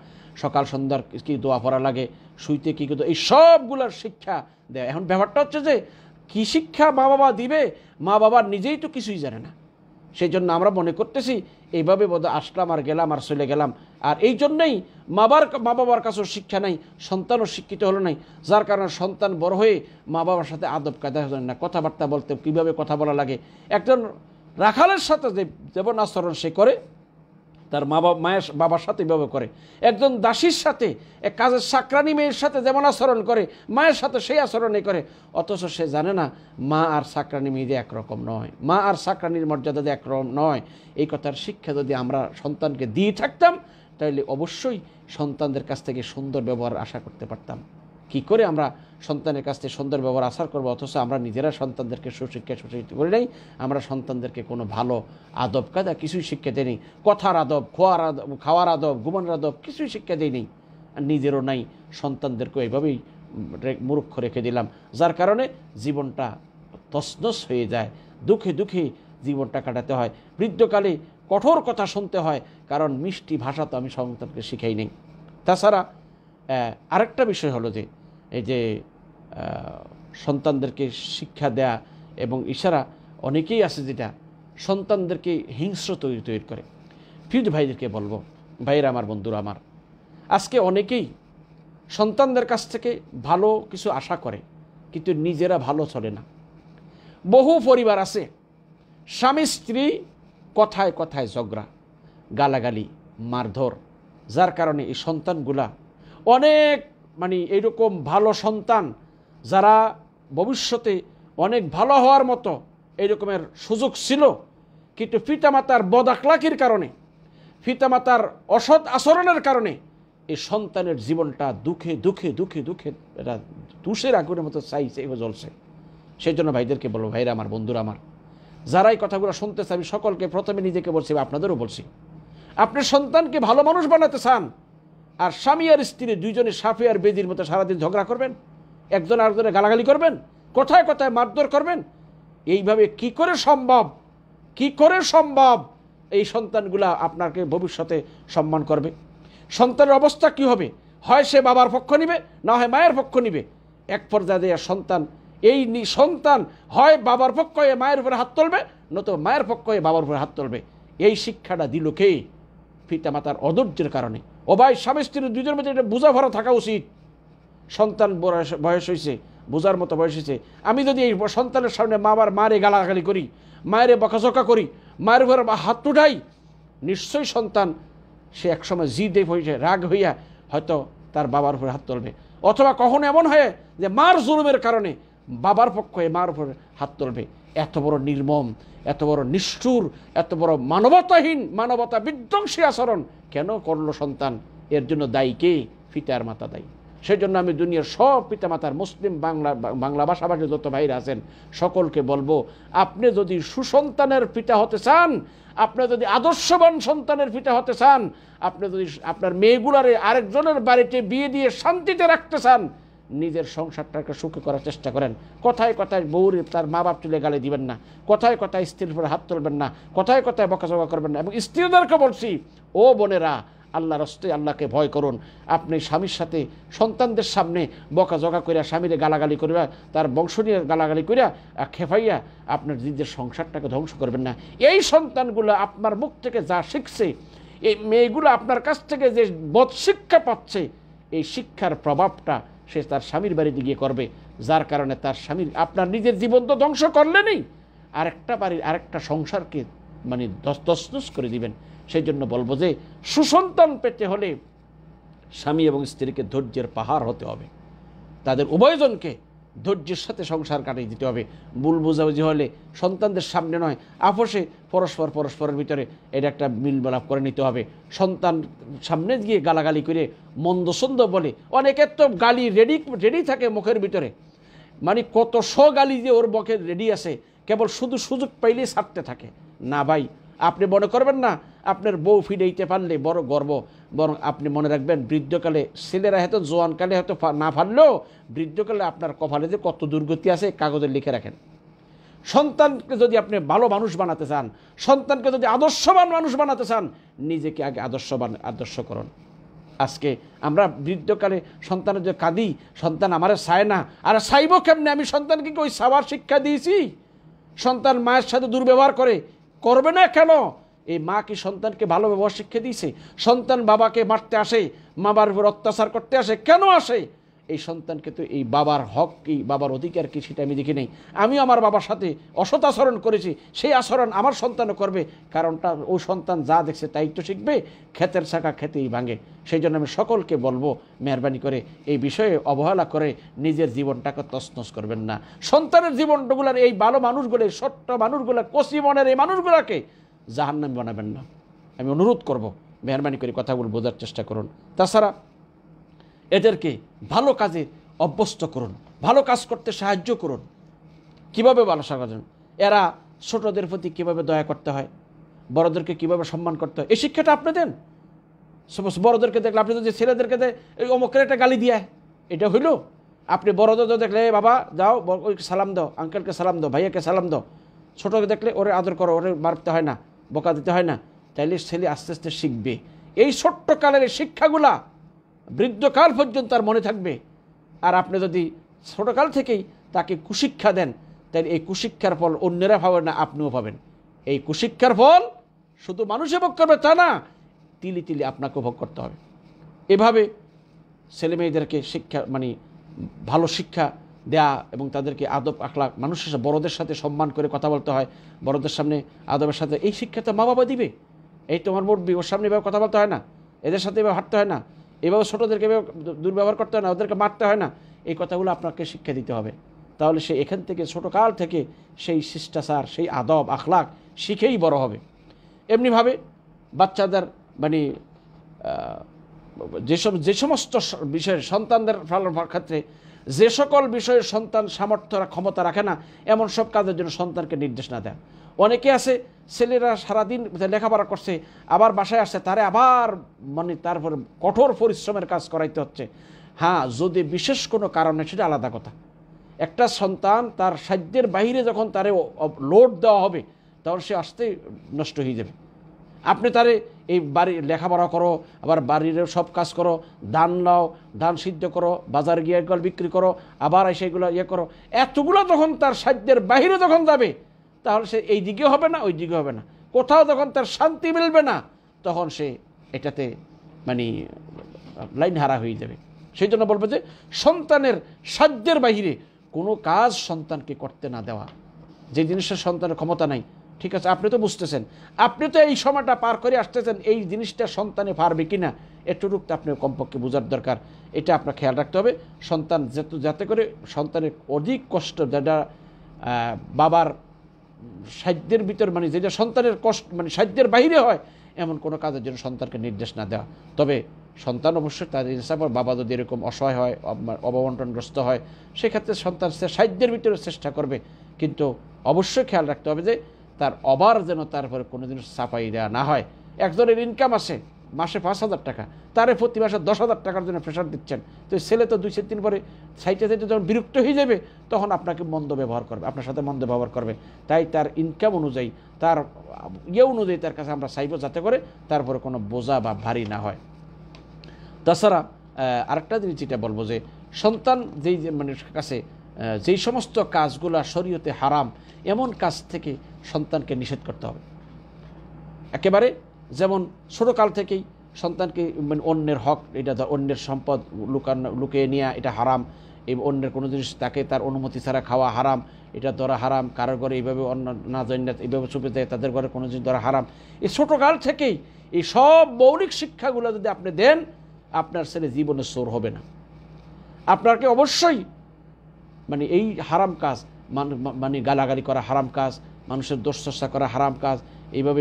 সকাল সন্ধ্যার কি দোয়া পড়া লাগে, শুইতে কী করতে, এই সবগুলোর শিক্ষা দেয়। এখন ব্যাপারটা হচ্ছে যে কী শিক্ষা মা বাবা দিবে, মা বাবার নিজেই তো কিছুই জানে না। সেই জন্য আমরা মনে করতেছি এইভাবে বোধহয় আসলাম আর গেলাম আর চলে গেলাম, আর এই জন্যই মা বাবার কাছেও শিক্ষা নাই, সন্তানও শিক্ষিত হলো নাই, যার কারণে সন্তান বড় হয়ে মা বাবার সাথে আদব কায়দা হয় না, কথাবার্তা বলতে কীভাবে কথা বলা লাগে। একজন রাখালের সাথে যেমন আচরণ সে করে তার মায়ের বাবার সাথে ব্যবহার করে, একজন দাসীর সাথে এক কাজের চাকরানি মেয়ের সাথে যেমন আচরণ করে মায়ের সাথে সেই আচরণই করে। অথচ সে জানে না মা আর চাকরানি মেয়ে একরকম নয়, মা আর চাকরানির মর্যাদা একরকম নয়। এই কথার শিক্ষা যদি আমরা সন্তানকে দিয়ে থাকতাম তাহলে অবশ্যই সন্তানদের কাছ থেকে সুন্দর ব্যবহার আশা করতে পারতাম। কি করে আমরা সন্তানের কাছ থেকে সুন্দর ব্যবহার আশা করবো, অথচ আমরা নিজেরা সন্তানদেরকে সুশিক্ষা সুশিক্ষিত করি নাই। আমরা সন্তানদেরকে কোনো ভালো আদব কায়দা কিছুই শিক্ষা দিই নি, কথার আদব, খাওয়ার আদব, ঘুমানোর আদব কিছুই শিক্ষা দিই নি, আর নিজেরও নাই, সন্তানদেরকে এইভাবেই মূর্খ রেখে দিলাম, যার কারণে জীবনটা তছনছ হয়ে যায়, দুঃখে দুঃখে জীবনটা কাটাতে হয়। বৃদ্ধকালে কঠোর কথা শুনতে হয়, কারণ মিষ্টি ভাষা তো আমি সন্তানকে শিখাই নেই। তাছাড়া আরেকটা বিষয় হলো যে এই যে সন্তানদেরকে শিক্ষা দেয়া এবং ইশারা অনেকেই আছে যেটা সন্তানদেরকে হিংস্র তৈরি করে। প্রিয় ভাইদেরকে বলবো, ভাইরা আমার, বন্ধুরা আমার, আজকে অনেকেই সন্তানদের কাছ থেকে ভালো কিছু আশা করে কিন্তু নিজেরা ভালো চলে না। বহু পরিবার আছে স্বামী স্ত্রী কথায় কথায় ঝগড়া, গালাগালি, মারধর, যার কারণে এই সন্তানগুলা অনেক এইরকম ভালো সন্তান যারা ভবিষ্যতে অনেক ভালো হওয়ার মতো এইরকমের সুযোগ ছিল, কিন্তু পিতামাতার বদ আখলাকির কারণে, পিতামাতার অসৎ আচরণের কারণে এই সন্তানের জীবনটা দুঃখে দুঃখে দুঃখে দুঃখে এটা তুষের আগুনের মতো চাইছে জ্বলছে। সেই জন্য ভাইদেরকে বলবো, ভাইরা আমার, বন্ধুরা আমার, যারা এই কথাগুলো শুনতেছে, আমি সকলকে প্রথমে নিজেকে বলছি, আপনাদেরও বলছি, আপনি সন্তানকে ভালো মানুষ বানাতে চান আর স্বামী আর স্ত্রী দুইজনে সাফে আর বেদির মতো সারাদিন ঝগড়া করবেন, একজন আরেকজনে গালাগালি করবেন, কথায় কথায় মারধর করবেন, এইভাবে কি করে সম্ভব? কি করে সম্ভব এই সন্তানগুলা আপনাকে ভবিষ্যতে সম্মান করবে? সন্তানের অবস্থা কি হবে? হয় সে বাবার পক্ষ নিবে, না হয় মায়ের পক্ষ নিবে। এক পর্যায়ে সন্তান সন্তান হয় বাবার পক্ষ হয়ে মায়ের উপরে হাত তুলবে, নতুবা মায়ের পক্ষ হয়ে বাবার উপরে হাত তুলবে। এই শিক্ষাটা দিল কে? পিতামাতার অধৈর্যের কারণে। ও ভাই, স্বামী স্ত্রীর দুজনের মধ্যে এটা বোঝা ভরা থাকা উচিত। সন্তান বয়স হয়েছে, বোঝার মতো বয়স হয়েছে, আমি যদি এই সন্তানের সামনে মারে গালাগালি করি, মায়েরে বকাঝকা করি, মায়ের উপরে হাত উঠাই, নিশ্চয়ই সন্তান সে একসময় জিদে হয়েছে, রাগ হইয়া হয়তো তার বাবার উপরে হাত তুলবে। অথবা কখনো এমন হয় যে মার জুলুমের কারণে বাবার পক্ষে মার উপরে হাত তুলবে। এত বড় নির্মম, এত বড় নিষ্ঠুর, এত বড় মানবতাহীন, মানবতা বিধ্বংসী আচরণ কেন করলো সন্তান? এর জন্য দায়ী কে? পিতা আর মাতা দায়ী। সেই জন্য আমি দুনিয়ার সব পিতামাতার, মুসলিম বাংলা ভাষাভাষী যত ভাইরা আছেন সকলকে বলবো, আপনি যদি সুসন্তানের পিতা হতে চান, আপনি যদি আদর্শবান সন্তানের পিতা হতে চান, আপনি যদি আপনার মেয়েগুলারে আরেকজনের বাড়িতে বিয়ে দিয়ে শান্তিতে রাখতে চান, নিজের সংসারটাকে সুখী করার চেষ্টা করেন। কথায় কথায় বউরে তার মা বাপ তুলে গালি দিবেন না, কথায় কথায় স্ত্রীর উপরে হাত তুলবেন না, কথায় কথায় বকাঝকা করবেন না। এবং স্ত্রীদেরকে বলছি, ও বোনেরা, আল্লাহর রাস্তায় আল্লাহকে ভয় করুন। আপনি স্বামীর সাথে সন্তানদের সামনে বকাঝকা করিয়া, স্বামীরে গালাগালি করিয়া, তার বংশ নিয়ে গালাগালি করিয়া, খেপাইয়া আপনার নিজের সংসারটাকে ধ্বংস করবেন না। এই সন্তানগুলো আপনার মুখ থেকে যা শিখছে, এই মেয়েগুলো আপনার কাছ থেকে যে বদ শিক্ষা পাচ্ছে, এই শিক্ষার প্রভাবটা সে তার স্বামীর বাড়িতে গিয়ে করবে, যার কারণে তার স্বামীর, আপনার নিজের জীবন তো ধ্বংস করলেনই, আরেকটা বাড়ির আরেকটা সংসারকে তছনছ করে দিবেন। সেই জন্য বলবো যে সুসন্তান পেতে হলে স্বামী এবং স্ত্রীকে ধৈর্যের পাহাড় হতে হবে, তাদের উভয়জনকে ধৈর্যের সাথে সংসার কাটিয়ে দিতে হবে। ভুল বোঝাবুঝি হলে সন্তানদের সামনে নয়, আপোষে পরস্পরের ভিতরে এটা একটা মিলমেলাপ করে নিতে হবে। সন্তান সামনে গিয়ে গালাগালি করে মন্দসন্দ বলে, অনেকের তো গালি রেডি থাকে মুখের ভিতরে, কত গালি যে ওর মুখে রেডি আছে, কেবল শুধু সুযোগ পাইলেই ছাড়তে থাকে। না ভাই, আপনি মনে করবেন না আপনার বউ ফিরাইতে পারলে বড় গর্ব, বরং আপনি মনে রাখবেন বৃদ্ধকালে, ছেলেরা হয়তো জোয়ানকালে হয়তো না পারলেও বৃদ্ধকালে আপনার কপালে যে কত দুর্গতি আছে কাগজে লিখে রাখেন। সন্তানকে যদি আপনি ভালো মানুষ বানাতে চান, সন্তানকে যদি আদর্শবান মানুষ বানাতে চান, নিজেকে আগে আদর্শ করুন। আজকে আমরা বৃদ্ধকালে সন্তানের যে কাঁদি, সন্তান আমারে চায় না, আর চাইব কেমনে? আমি সন্তানকে ওই চাওয়ার শিক্ষা দিয়েছি? সন্তান মায়ের সাথে দুর্ব্যবহার করবে না কেন? এই মা কি সন্তানকে ভালো ব্যবহার শিক্ষা দিয়েছে? সন্তান বাবাকে মারতে আসে, মা বাবার উপর অত্যাচার করতে আসে, কেন আসে? এই সন্তানকে তো এই বাবার হক কি, বাবার অধিকার কি, সেটা আমি দেখি নাই। আমি আমার বাবার সাথে অসৎ আচরণ করেছি, সেই আচরণ আমার সন্তানও করবে, কারণটা ও সন্তান যা দেখছে তাই তো শিখবে। ক্ষেতের শাখা খেতেই ভাঙে। সেই জন্য আমি সকলকে বলবো, মেহরবানি করে এই বিষয়ে অবহেলা করে নিজের জীবনটাকে তছনছ করবেন না। সন্তানের জীবনগুলোর এই ভালো মানুষগুলো, ছোট্ট মানুষগুলো, কচি মনের এই মানুষগুলোকে জাহান্নামী বানাবেন না। আমি অনুরোধ করব, মেহরবানি করে কথাগুলো বোঝার চেষ্টা করুন। তাছাড়া এদেরকে ভালো কাজে অভ্যস্ত করুন, ভালো কাজ করতে সাহায্য করুন। কীভাবে ভালো সাহায্য? এরা ছোটদের প্রতি কীভাবে দয়া করতে হয়, বড়দেরকে কীভাবে সম্মান করতে হয়, এই শিক্ষাটা আপনি দেন। সাপোজ বড়দেরকে দেখলে আপনি যদি ছেলেদেরকে এই অমুকের একটা গালি দিয়া, এটা হইল? আপনি বড়দের দেখলে বাবা যাও ওই সালাম দাও, আঙ্কেলকে সালাম দাও, ভাইয়াকে সালাম দাও। ছোটকে দেখলে ওরে আদর করো, ওরে মারতে হয় না, বকা দিতে হয় না। তাইলে ছেলে আস্তে আস্তে শিখবে। এই ছোট্ট কালের এই শিক্ষাগুলা বৃদ্ধকাল পর্যন্ত তার মনে থাকবে। আর আপনি যদি ছোটকাল থেকেই তাকে কুশিক্ষা দেন, তাহলে এই কুশিক্ষার ফল অন্যরা পাবেন না, আপনিও পাবেন। এই কুশিক্ষার ফল শুধু মানুষে ভোগ করবে তা না, তিলি তিলি আপনাকে ভোগ করতে হবে। এভাবে ছেলেমেয়েদেরকে শিক্ষা ভালো শিক্ষা দেয়া এবং তাদেরকে আদব আখলাক, মানুষের সাথে বড়দের সাথে সম্মান করে কথা বলতে হয়, বড়দের সামনে আদবের সাথে, এই শিক্ষা তো মা বাবা দিবে। এই তোমার মুরব্বি, ওর সামনে এভাবে কথা বলতে হয় না, এদের সাথে এভাবে হাঁটতে হয় না, এভাবে ছোটোদেরকে এভাবে দুর্ব্যবহার করতে হয় না, ওদেরকে মারতে হয় না। এই কথাগুলো আপনাকে শিক্ষা দিতে হবে। তাহলে সে এখান থেকে ছোটোকাল থেকে সেই শিষ্টাচার, সেই আদব আখলাক শিখেই বড় হবে। এমনিভাবে বাচ্চাদের যে সমস্ত বিষয়ের সন্তানদের ক্ষেত্রে যে সকল বিষয়ের সন্তান সামর্থ্য ক্ষমতা রাখে না, এমন সব কাজের জন্য সন্তানকে নির্দেশ না দেয়। অনেকে আছে ছেলেরা সারাদিন লেখাপড়া করছে, আবার বাসায় আসছে, তারে আবার তারপর কঠোর পরিশ্রমের কাজ করাইতে হচ্ছে। হ্যাঁ, যদি বিশেষ কোনো কারণে, সেটা আলাদা কথা। একটা সন্তান তার সাধ্যের বাইরে যখন তারে লোড দেওয়া হবে, তখন সে আসতেই নষ্ট হয়ে যাবে। আপনি তারে এই বাড়ির লেখাপড়া করো, আবার বাড়ির সব কাজ করো, ধান নাও, ধান সিদ্ধ করো, বাজার গিয়ে এগুলো বিক্রি করো, আবার সেগুলো করো, এতগুলো যখন তার সাধ্যের বাইরে যখন যাবে, তাহলে সে এই দিকে হবে না, ওই দিকে হবে না, কোথাও যখন তার শান্তি মিলবে না, তখন সে এটাতে লাইন হারা হয়ে যাবে। সেই জন্য বলবো যে সন্তানের সাধ্যের বাইরে কোনো কাজ সন্তানকে করতে না দেওয়া। যে জিনিসের সন্তানের ক্ষমতা নাই, ঠিক আছে, আপনি তো বুঝতেছেন, আপনি তো এই সময়টা পার করে আসতেছেন, এই জিনিসটা সন্তানে পারবে কিনা এটুকু তো আপনি কমপক্ষে বোঝার দরকার। এটা আপনার খেয়াল রাখতে হবে। সন্তান যাতে করে সন্তানের অধিক কষ্ট, যেটা বাবার সাধ্যের ভিতর, যেটা সন্তানের কষ্ট সাধ্যের বাইরে হয়, এমন কোনো কাজের জন্য সন্তানকে নির্দেশ না দেওয়া। তবে সন্তান অবশ্যই তার হিসাবে, বাবা যদি এরকম অসহায় হয়, অববন্টনগ্রস্ত হয়, সেক্ষেত্রে সন্তান সে সাধ্যের ভিতরে চেষ্টা করবে, কিন্তু অবশ্যই খেয়াল রাখতে হবে যে তার অবার যেন তারপরে কোনো জিনিস চাপাই দেওয়া না হয়। একজনের ইনকাম আসে মাসে 5,000 টাকা, তারে প্রতি মাসে 10,000 টাকার জন্য প্রেশার দিচ্ছেন, তো ছেলে তো 2-3 দিন পরে সাইটে যখন বিরক্ত হয়ে যাবে, তখন আপনাকে মন্দ ব্যবহার করবে, আপনার সাথে মন্দ ব্যবহার করবে। তাই তার ইনকাম অনুযায়ী, তার অনুযায়ী তার কাছে আমরা চাইব, যাতে করে তারপরে কোনো বোঝা বা ভারী না হয়। তাছাড়া আরেকটা জিনিস যেটা বলবো, যে সন্তান যেই কাছে যেই সমস্ত কাজগুলা শরীয়তে হারাম, এমন কাজ থেকে সন্তানকে নিষেধ করতে হবে একেবারে। যেমন ছোটোকাল থেকেই সন্তানকে অন্যের হক, এটা অন্যের সম্পদ লুকিয়ে নেওয়া, এটা হারাম। এই অন্যের কোনো জিনিস তাকে তার অনুমতি ছাড়া খাওয়া হারাম, এটা ধরা হারাম। কারোর ঘরে এইভাবে অন্য না জান্নাত এইভাবে চুপে দেয়, তাদের ঘরে কোনো জিনিস ধরা হারাম। এই ছোটোকাল থেকেই এই সব মৌলিক শিক্ষাগুলো যদি আপনি দেন, আপনার ছেলে জীবনে চোর হবে না। আপনাকে অবশ্যই এই হারাম কাজ, গালাগালি করা হারাম কাজ, মানুষের দোষ চর্চা করা হারাম কাজ, এইভাবে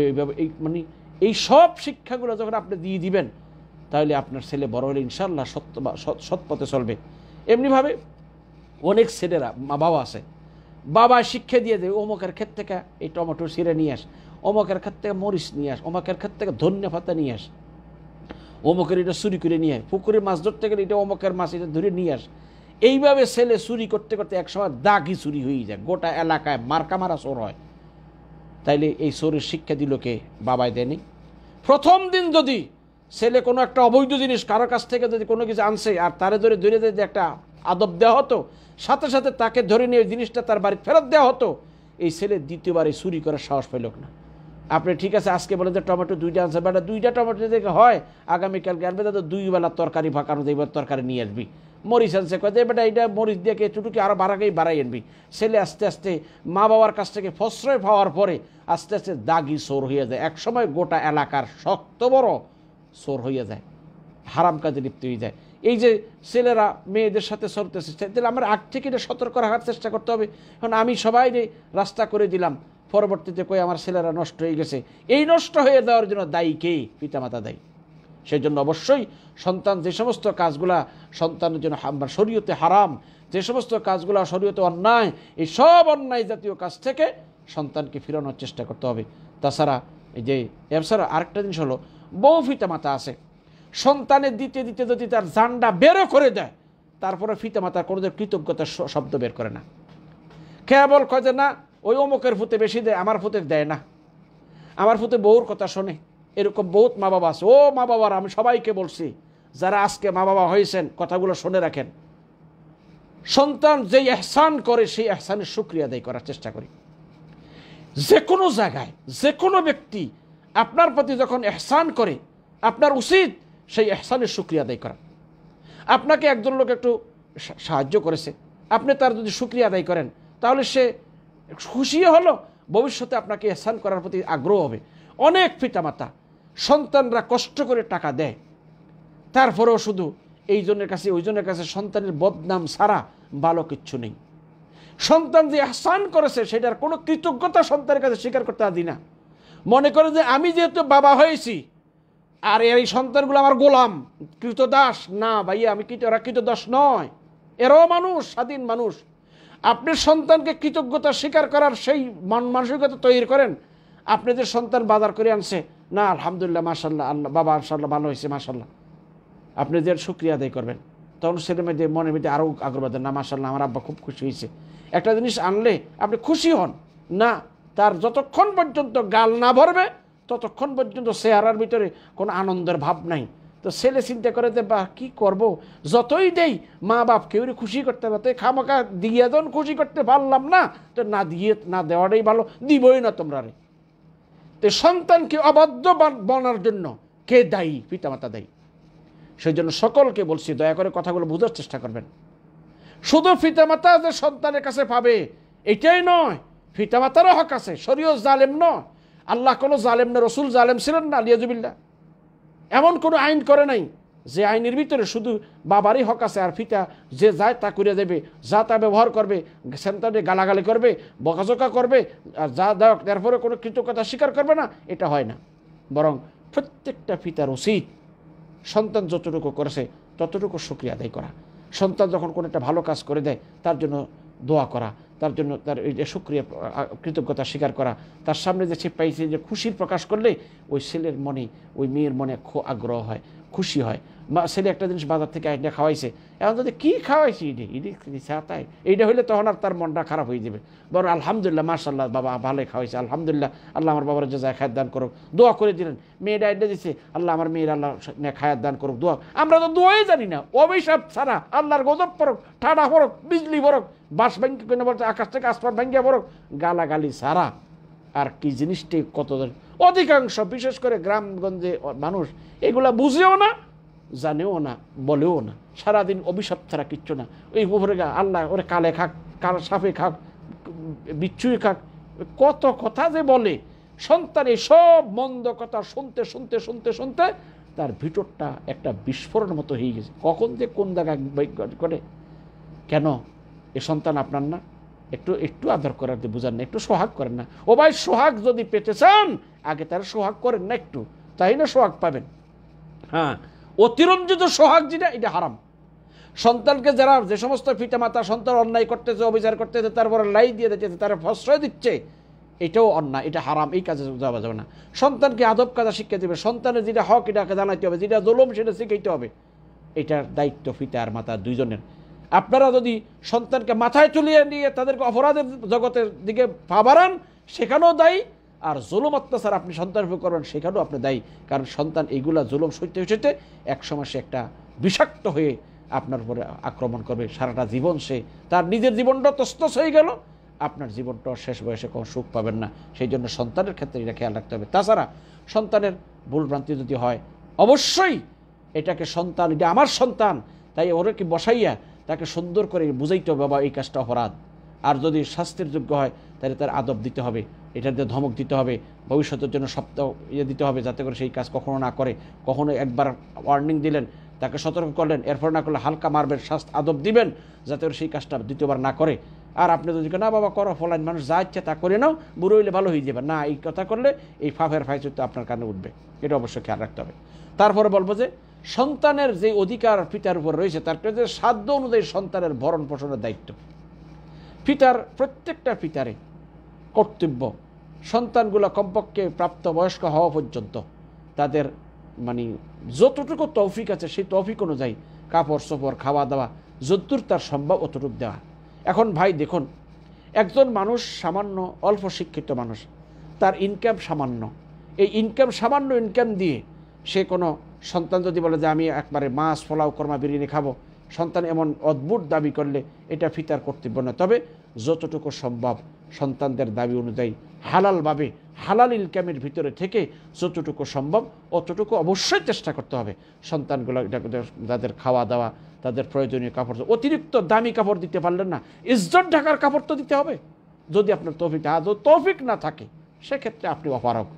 এই সব শিক্ষাগুলো যখন আপনি দিয়ে দিবেন, তাহলে আপনার ছেলে বড় হলে ইনশাআল্লাহ সৎ পথে চলবে। এমনিভাবে অনেক ছেলেরা বাবা আছে, বাবা শিক্ষা দিয়ে দেয়, অমুকের ক্ষেত থেকে এই টমেটো ছিঁড়ে নিয়ে আস, অমুকের ক্ষেত থেকে মরিচ নিয়ে আস, অমুকের ক্ষেত থেকে ধনিয়া পাতা নিয়ে আস, অমুকের এটা চুরি করে নিয়ে আস, পুকুরে মাছ ধরতে গেলে এটা অমুকের মাছ, এটা ধরে নিয়ে আস। এইভাবে ছেলে চুরি করতে করতে একসময় দাগি চুরি হয়ে যায়, গোটা এলাকায় মার্কা মারা চোর হয়। তাইলে এই চোরের শিক্ষা দিল কে? বাবাই দেয়নি। প্রথম দিন যদি ছেলে কোনো একটা অবৈধ জিনিস কারোর কাছ থেকে যদি কোনো কিছু আনছে, আর তারে ধরে যদি একটা আদব দেওয়া হতো, সাথে সাথে তাকে ধরে নিয়ে ওই জিনিসটা তার বাড়ি ফেরত দেওয়া হতো, এই ছেলে দ্বিতীয়বারে চুরি করার সাহস পেল না। আপনি ঠিক আছে আজকে বলেন যে টমেটো 2টা আনছে, বেটা 2টা টমেটো থেকে হয়, আগামীকালকে আনবে, তাদের 2 বেলা তরকারি ফাঁকানো, এইবার তরকারি নিয়ে আসবি, মরিচ আনছে, কয় যে বেটা এইটা মরিচ দিয়ে চুটুকি আরও বাড়াই আনবি। ছেলে আস্তে আস্তে মা বাবার কাছ থেকে প্রশ্রয় পাওয়ার পরে আস্তে আস্তে দাগি চোর হয়ে যায়। একসময় গোটা এলাকার শক্ত বড় চোর হয়ে যায়, হারাম কাজে লিপ্ত হয়ে যায়। এই যে ছেলেরা মেয়েদের সাথে চলতেছে, তাহলে আমার আগ থেকে এটা সতর্ক রাখার চেষ্টা করতে হবে। এখন আমি সবাই রাস্তা করে দিলাম, পরবর্তীতে কই আমার ছেলেরা নষ্ট হয়ে গেছে। এই নষ্ট হয়ে যাওয়ার জন্য দায়ী কে? পিতামাতা দায়ী। সেই জন্য অবশ্যই সন্তান যে সমস্ত কাজগুলা সন্তানের জন্য শরীয়তে হারাম, যে সমস্ত কাজগুলা শরীয়তে অন্যায়, এই সব অন্যায় জাতীয় কাজ থেকে সন্তানকে ফিরানোর চেষ্টা করতে হবে। তাছাড়া এই যে এছাড়া আরেকটা জিনিস হলো, বহু পিতামাতা আছে সন্তানের দিতে দিতে যদি তার জানটা বেরো করে দেয়, তারপরে পিতামাতার কোনোদের কৃতজ্ঞতার শব্দ বের করে না। কেবল কয় যে না ওই অমুকের ফুতে বেশি দেয়, আমার ফুতে দেয় না, আমার ফুতে বউর কথা শোনে। এরকম বহুত মা বাবা আছে। ও মা বাবার আমি সবাইকে বলছি, যারা আজকে মা বাবা হয়েছেন কথাগুলো শুনে রাখেন। সন্তান যেই এহসান করে সেই এহসানের শুকরিয়া আদায় করার চেষ্টা করি। যে কোনো জায়গায় যে কোনো ব্যক্তি আপনার প্রতি যখন এহসান করে, আপনার উচিত সেই এহসানের শুকরিয়া আদায় করা। আপনাকে একজন লোক একটু সাহায্য করেছে, আপনি তার যদি শুকরিয়া আদায় করেন, তাহলে সে খুশি হলো, ভবিষ্যতে আপনাকে এহসান করার প্রতি আগ্রহ হবে। অনেক পিতামাতা সন্তানরা কষ্ট করে টাকা দেয়, তারপরেও শুধু এই জনের কাছে ওই জনের কাছে সন্তানের বদনাম ছাড়া ভালো কিচ্ছু নেই। সন্তান যে এহসান করেছে সেটার কোনো কৃতজ্ঞতা সন্তানের কাছে স্বীকার করতে আদি না। মনে করে যে আমি যেহেতু বাবা হয়েছি আর এই সন্তানগুলো আমার গোলাম, কৃতদাস। না ভাইয়া, আমি ওরা কৃতদাস নয়, এরাও মানুষ, স্বাধীন মানুষ। আপনি সন্তানকে কৃতজ্ঞতা স্বীকার করার সেই মানসিকতা তৈরি করেন। আপনি যে সন্তান বাজার করে আনছে, না আলহামদুলিল্লাহ মাশাল্লাহ, আল্লাহ বাবা মাশাল্লাহ ভালো হয়েছে মাশাল্লাহ, আপনি যে শুকরিয়া আদায় করবেন, তখন ছেলে মেয়েদের মনের মধ্যে আরও আগ্রহ দেন, না মাশাল্লাহ আমার আব্বা খুব খুশি হয়েছে। একটা জিনিস আনলে আপনি খুশি হন না, তার যতক্ষণ পর্যন্ত গাল না ভরবে ততক্ষণ পর্যন্ত চেহারার ভিতরে কোনো আনন্দের ভাব নাই। তো ছেলে চিন্তা করে যে বা কী করবো, যতই দেই মা বাপ কেউ খুশি করতে পারতো, খামাখা দিয়ে যখন খুশি করতে পারলাম না, তো না দিয়ে না দেওয়াটাই ভালো, দিবই না তোমরা রে। তো সন্তানকে অবাধ্য বনার জন্য কে দায়ী? পিতামাতা দায়ী। সেই জন্য সকলকে বলছি, দয়া করে কথাগুলো বোঝার চেষ্টা করবেন। শুধু পিতামাতা যে সন্তানের কাছে পাবে এটাই নয়, পিতামাতারও হক আছে। শরীয়ত জালেম নয়, আল্লাহ কোনো জালেম না, রসুল জালেম ছিলেন না, লিয়াজুবিল্লাহ। এমন কোনো আইন করে নাই যে আইনের ভিতরে শুধু বাবারই হক আছে আর পিতা যে যায় তা করে দেবে, যা তা ব্যবহার করবে, সন্তানে গালাগালি করবে, বকাঝকা করবে, আর যা দেওয়া তারপরে কোনো কৃতজ্ঞতা স্বীকার করবে না, এটা হয় না। বরং প্রত্যেকটা পিতার উচিত সন্তান যতটুকু করেছে ততটুকু শুকরিয়া আদায় করা। সন্তান যখন কোনো একটা ভালো কাজ করে দেয় তার জন্য দোয়া করা, তার জন্য তার এই যে শুকরিয়া কৃতজ্ঞতা স্বীকার করা, তার সামনে যে সে পাইছে যে খুশির প্রকাশ করলে ওই ছেলের মনে ওই মেয়ের মনে আগ্রহ হয়, খুশি হয়। ছেলে একটা জিনিস বাজার থেকে আইটা খাওয়াইছে, এখন যদি কী খাওয়াইছি তাই এইটা হইলে তখন আর তার মনটা খারাপ হয়ে যাবে। বরং আলহামদুলিল্লাহ মাশাল্লাহ বাবা ভালোই খাওয়াইছে, আলহামদুলিল্লাহ আল্লাহ আমার বাবার যে যায় খায়ের দান করুক, দোয়া করে দিলেন। মেয়েটা আইডা দিচ্ছে, আল্লাহ আমার মেয়ের আল্লাহ খায়ের দান করুক, দোয়া। আমরা তো দোয়াই জানি না, অভিশাপ ছাড়া আল্লাহর গজব পড়ুক, ঠাডা পড়ুক, বিজলি পড়ুক, বাস ভাঙ্গি কেন বলছে আকাশ থেকে আসমান ভাঙ্গিয়া পড়ুক, গালাগালি ছাড়া আর কি জিনিসটি কত। অধিকাংশ বিশেষ করে গ্রামগঞ্জে মানুষ এগুলা বুঝেও না, জানেও না, বলেও না। সারাদিন অভিশাপ ছাড়া কিচ্ছু না। ওই উপরে আল্লাহ ওরে কালে খাক, কাল সাপে খাক, বিচ্ছুই খাক, কত কথা যে বলে। সন্তান এই সব মন্দ কথা শুনতে শুনতে শুনতে শুনতে তার ভিতরটা একটা বিস্ফোরণ মতো হয়ে গেছে। কখন যে কোন জায়গায় করে, কেন এ সন্তান আপনার না? একটু একটু আদর করার দিয়ে বুঝান না, একটু সোহাগ করেন না। ও ভাই, সোহাগ যদি পেতে চান আগে তারা সোহাগ করেন না একটু, তাই না সোহাগ পাবেন। হ্যাঁ, অতিরঞ্জিত সোহাগ যেটা, এটা হারাম। সন্তানকে যারা যে সমস্ত পিতামাতা সন্তান অন্যায় করতেছে, অবিচার করতেছে, তারপরে লাই দিয়ে দিচ্ছে, তারা প্রশ্রয় দিচ্ছে, এটাও অন্যায়, এটা হারাম। এই কাজে যাওয়া যাবে না। সন্তানকে আদব কাজা শিক্ষা দেবে, সন্তানের যেটা হক এটাকে জানাইতে হবে, যেটা জুলুম সেটা শিখাইতে হবে। এটার দায়িত্ব পিতা আর মাতা দুইজনের। আপনারা যদি সন্তানকে মাথায় তুলিয়ে নিয়ে তাদেরকে অপরাধের জগতের দিকে পা বাড়ান, সেখানেও দায়ী। আর জুলুম অত্যাচার আপনি সন্তানের উপর করবেন, সেখানেও আপনি দায়ী। কারণ সন্তান এইগুলা জুলুম সইতে সইতে একসময় সে একটা বিষাক্ত হয়ে আপনার উপরে আক্রমণ করবে। সারাটা জীবন সে তার নিজের জীবনটা তস্তস হয়ে গেল, আপনার জীবনটা শেষ বয়সে কোনো সুখ পাবেন না। সেই জন্য সন্তানের ক্ষেত্রে এটা খেয়াল রাখতে হবে। তাছাড়া সন্তানের ভুলভ্রান্তি যদি হয়, অবশ্যই এটাকে সন্তান, এটা আমার সন্তান, তাই ওরা কি বসাইয়া তাকে সুন্দর করে বুঝাইতে হবে, বাবা এই কাজটা অপরাধ, আর যদি শাস্তির যোগ্য হয় তাহলে তার আদব দিতে হবে, এটাতে ধমক দিতে হবে, ভবিষ্যতের জন্য সপ্তাহ দিতে হবে, যাতে করে সেই কাজ কখনো না করে। কখনো একবার ওয়ার্নিং দিলেন, তাকে সতর্ক করলেন, এরপর না করলে হালকা মারবেন, আদব দিবেন, যাতে করে সেই কাজটা দ্বিতীয়বার না করে। আর আপনি যদি না বাবা করো ফলাইন, মানুষ যা ইচ্ছে তা করে নাও, বুড়ো হইলে ভালো হয়ে যাবে না, এই কথা করলে এই ফাফের ফাইচুত্ব আপনার কানে উঠবে, এটা অবশ্যই খেয়াল রাখতে হবে। তারপরে বলবো যে সন্তানের যে অধিকার পিতার উপর রয়েছে, তার যে সাধ্য অনুযায়ী সন্তানের ভরণ পোষণের দায়িত্ব পিতার, প্রত্যেকটা পিতারে কর্তব্য সন্তানগুলো কমপক্ষে প্রাপ্তবয়স্ক হওয়া পর্যন্ত তাদের মানে যতটুকু তৌফিক আছে সেই তৌফিক অনুযায়ী কাপড় চোপড়, খাওয়া দাওয়া যতদূর তার সম্ভব অতটুকু দেওয়া। এখন ভাই দেখুন, একজন মানুষ সামান্য অল্প শিক্ষিত মানুষ, তার ইনকাম সামান্য, এই সামান্য ইনকাম দিয়ে সে কোনো সন্তান যদি বলে যে আমি একবারে মাছ, পোলাও, কর্মা, বিরিয়ানি খাবো, সন্তান এমন অদ্ভুত দাবি করলে এটা পিতার কর্তব্য না। তবে যতটুকু সম্ভব সন্তানদের দাবি অনুযায়ী হালালভাবে, হালাল ইনকামের ভিতরে থেকে যতটুকু সম্ভব অতটুকু অবশ্যই চেষ্টা করতে হবে। সন্তানগুলো তাদের খাওয়া দাওয়া, তাদের প্রয়োজনীয় কাপড়, অতিরিক্ত দামি কাপড় দিতে পারলেন না, ইজ্জত ঢাকার কাপড় তো দিতে হবে। যদি আপনার তৌফিক না থাকে সেক্ষেত্রে আপনি অপারগ,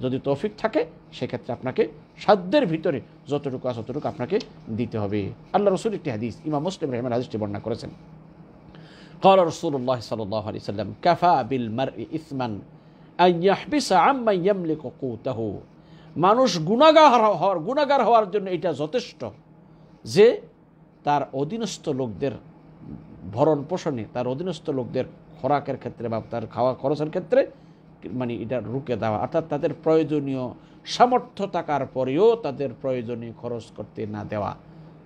যদি তৌফিক থাকে সেক্ষেত্রে আপনাকে সাধ্যের ভিতরে যতটুকু আছে ততটুকু আপনাকে দিতে হবে। আল্লাহ রসুল একটি হাদিস, ইমাম মুসলিম রাহিমাহুল্লাহ হাদিসটি বর্ণনা করেছেন, قال رسول الله صلى الله عليه وسلم كفى بالمرء إثما أن يحبس عمن يملك قوته। মানুষ গুনাহগার হওয়ার জন্য এটা যথেষ্ট যে তার অধীনস্থ লোকদের ভরণ পোষণে, তার অধীনস্থ লোকদের খোরাকের ক্ষেত্রে বা তার খাওয়া খরচের ক্ষেত্রে মানে এটা রুকে দেওয়া, অর্থাৎ তাদের প্রয়োজনীয় সামর্থ্য থাকার পরেও তাদের প্রয়োজনীয় খরচ করতে না দেওয়া।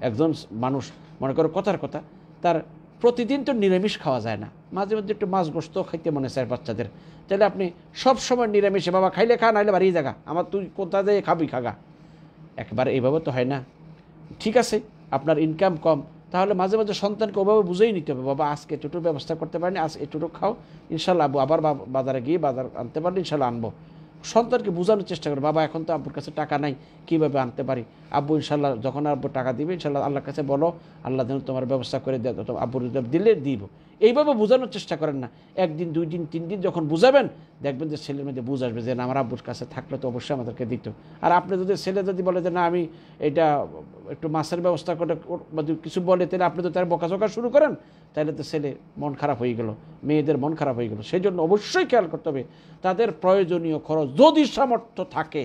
একজন মানুষ মনে করো কথার কথা, তার প্রতিদিন তো নিরামিষ খাওয়া যায় না, মাঝে মধ্যে একটু মাছ গোস্ত খাইতে মনে চায় বাচ্চাদের, তাহলে আপনি সব সময় নিরামিষে বাবা খাইলে খা, নাইলে বাড়িয়ে জায়গা আমার, তুই কোথা দিয়ে খাবি খাগা, একবারে এইভাবে তো হয় না। ঠিক আছে, আপনার ইনকাম কম, তাহলে মাঝে মাঝে সন্তানকে ওভাবে বুঝেই নিতে হবে, বাবা আজকে এটুকু ব্যবস্থা করতে পারিনি, আজ এটুকু খাও, ইনশাল্লাহ আব্বু আবার বাজারে গিয়ে বাজার আনতে পারলে ইনশাল্লাহ আনবো। সন্তানকে বোঝানোর চেষ্টা করে, বাবা এখন তো আব্বুর কাছে টাকা নাই, কীভাবে আনতে পারি, আব্বু ইনশাল্লাহ যখন আব্বু টাকা দিবে ইনশাল্লাহ আল্লাহর কাছে বলো, আল্লাহ যেন তোমার ব্যবস্থা করে দেয়, তো আব্বুর দিলে দিব, এইভাবে বোঝানোর চেষ্টা করেন না। একদিন, 2 দিন, 3 দিন যখন বুঝাবেন দেখবেন যে ছেলের মধ্যে বুঝ আসবে যে না আমার আব্বুর কাছে থাকলে তো অবশ্যই আমাদেরকে দিত। আর আপনি যদি ছেলে যদি বলে যে না আমি এটা একটু মাছের ব্যবস্থা করে কিছু বলে, তাহলে আপনি তো তার বকাঝকা শুরু করেন, তাহলে তো ছেলে মন খারাপ হয়ে গেল, মেয়েদের মন খারাপ হয়ে গেল। সেই জন্য অবশ্যই খেয়াল করতে হবে তাদের প্রয়োজনীয় খরচ যদি সামর্থ্য থাকে,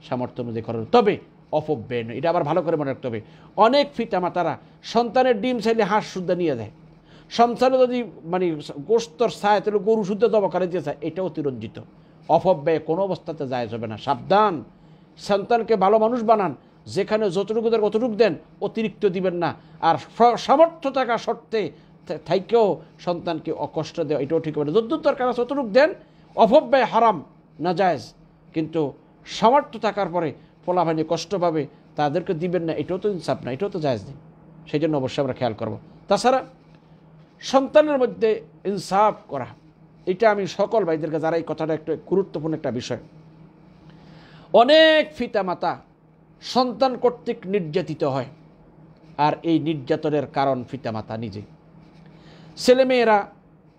সামর্থ্য অনুযায়ী খরচ, তবে অপব্যয় নয়। এটা আবার ভালো করে মনে রাখতে হবে। অনেক পিতামাতারা সন্তানের ডিম চাইলে হাঁস শুদ্ধ নিয়ে যায়, সন্তানে যদি মানে গোস্তর চায় তাহলে গরু শুদ্ধ দবা করে দিয়ে চায়, এটা অতিরঞ্জিত, অপব্যয় কোনো অবস্থাতে জায়েজ হবে না। সাবধান, সন্তানকে ভালো মানুষ বানান, যেখানে যতটুকু দেন অতটুকু দেন, অতিরিক্ত দিবেন না। আর সামর্থ্য থাকা সত্ত্বে থাইকেও সন্তানকে অকষ্ট দেওয়া এটাও ঠিক হবে না। যতদূর দরকার আছে অতটুকু দেন, অপব্যয় হারাম না জায়েজ, কিন্তু সামর্থ্য থাকার পরে পোলাপানি কষ্ট পাবে তাদেরকে দিবেন না, এটাও তো ইনসাফ না, এটাও তো জায়েজ নেই। সেই জন্য অবশ্যই আমরা খেয়াল করব। তাছাড়া সন্তানের মধ্যে ইনসাফ করা, এটা আমি সকল ভাইদেরকে, যারা এই কথাটা একটু গুরুত্বপূর্ণ একটা বিষয়। অনেক পিতামাতা সন্তান কর্তৃক নির্যাতিত হয়, আর এই নির্যাতনের কারণ পিতামাতা নিজে। ছেলেমেয়েরা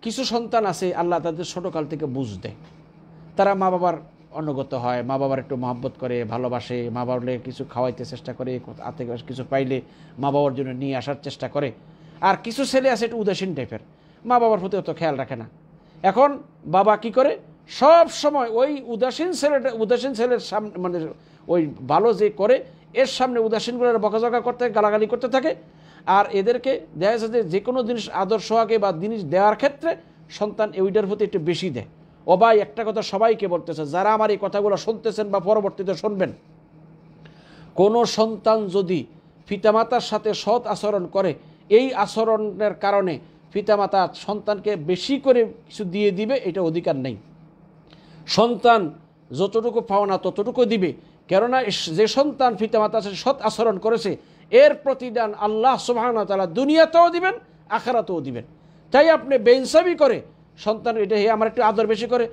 কিছু সন্তান আছে আল্লাহ তাদের ছোটোকাল থেকে বুঝ দেয়, তারা মা বাবার অনুগত হয়, মা বাবার একটু মহব্বত করে, ভালোবাসে, মা বাবারে কিছু খাওয়াইতে চেষ্টা করে, হাতে কিছু পাইলে মা বাবার জন্য নিয়ে আসার চেষ্টা করে। আর কিছু ছেলে আছে একটু উদাসীন টাইপের, মা বাবার প্রতি অত খেয়াল রাখে না। এখন বাবা কি করে, সব সময় ওই উদাসীন ছেলের সামনে, মানে ওই ভালো যে করে এর সামনে উদাসীনগুলোর বকাঝকা করতে, গালাগালি করতে থাকে। আর এদেরকে দেখা যাচ্ছে যে কোনো জিনিস আদর সোহাগে বা জিনিস দেওয়ার ক্ষেত্রে সন্তান ওইটার প্রতি একটু বেশি দেয়। ও ভাই, একটা কথা সবাইকে বলতেছে, যারা আমার এই কথাগুলো শুনতেছেন বা পরবর্তীতে শুনবেন, কোনো সন্তান যদি পিতামাতার সাথে সৎ আচরণ করে, এই আচরণের কারণে পিতামাতা সন্তানকে বেশি করে কিছু দিয়ে দিবে, এটা অধিকার নেই। সন্তান যতটুকু পাওনা ততটুকু দিবে, কেননা যে সন্তান পিতামাতার সাথে সৎ আচরণ করেছে এর প্রতিদান আল্লাহ সুবহানাহু ওয়া তাআলা দুনিয়াতেও দিবেন, আখিরাতেও দিবেন। তাই আপনি বেইনসাফি করে সন্তান এটা আমার একটু আদর বেশি করে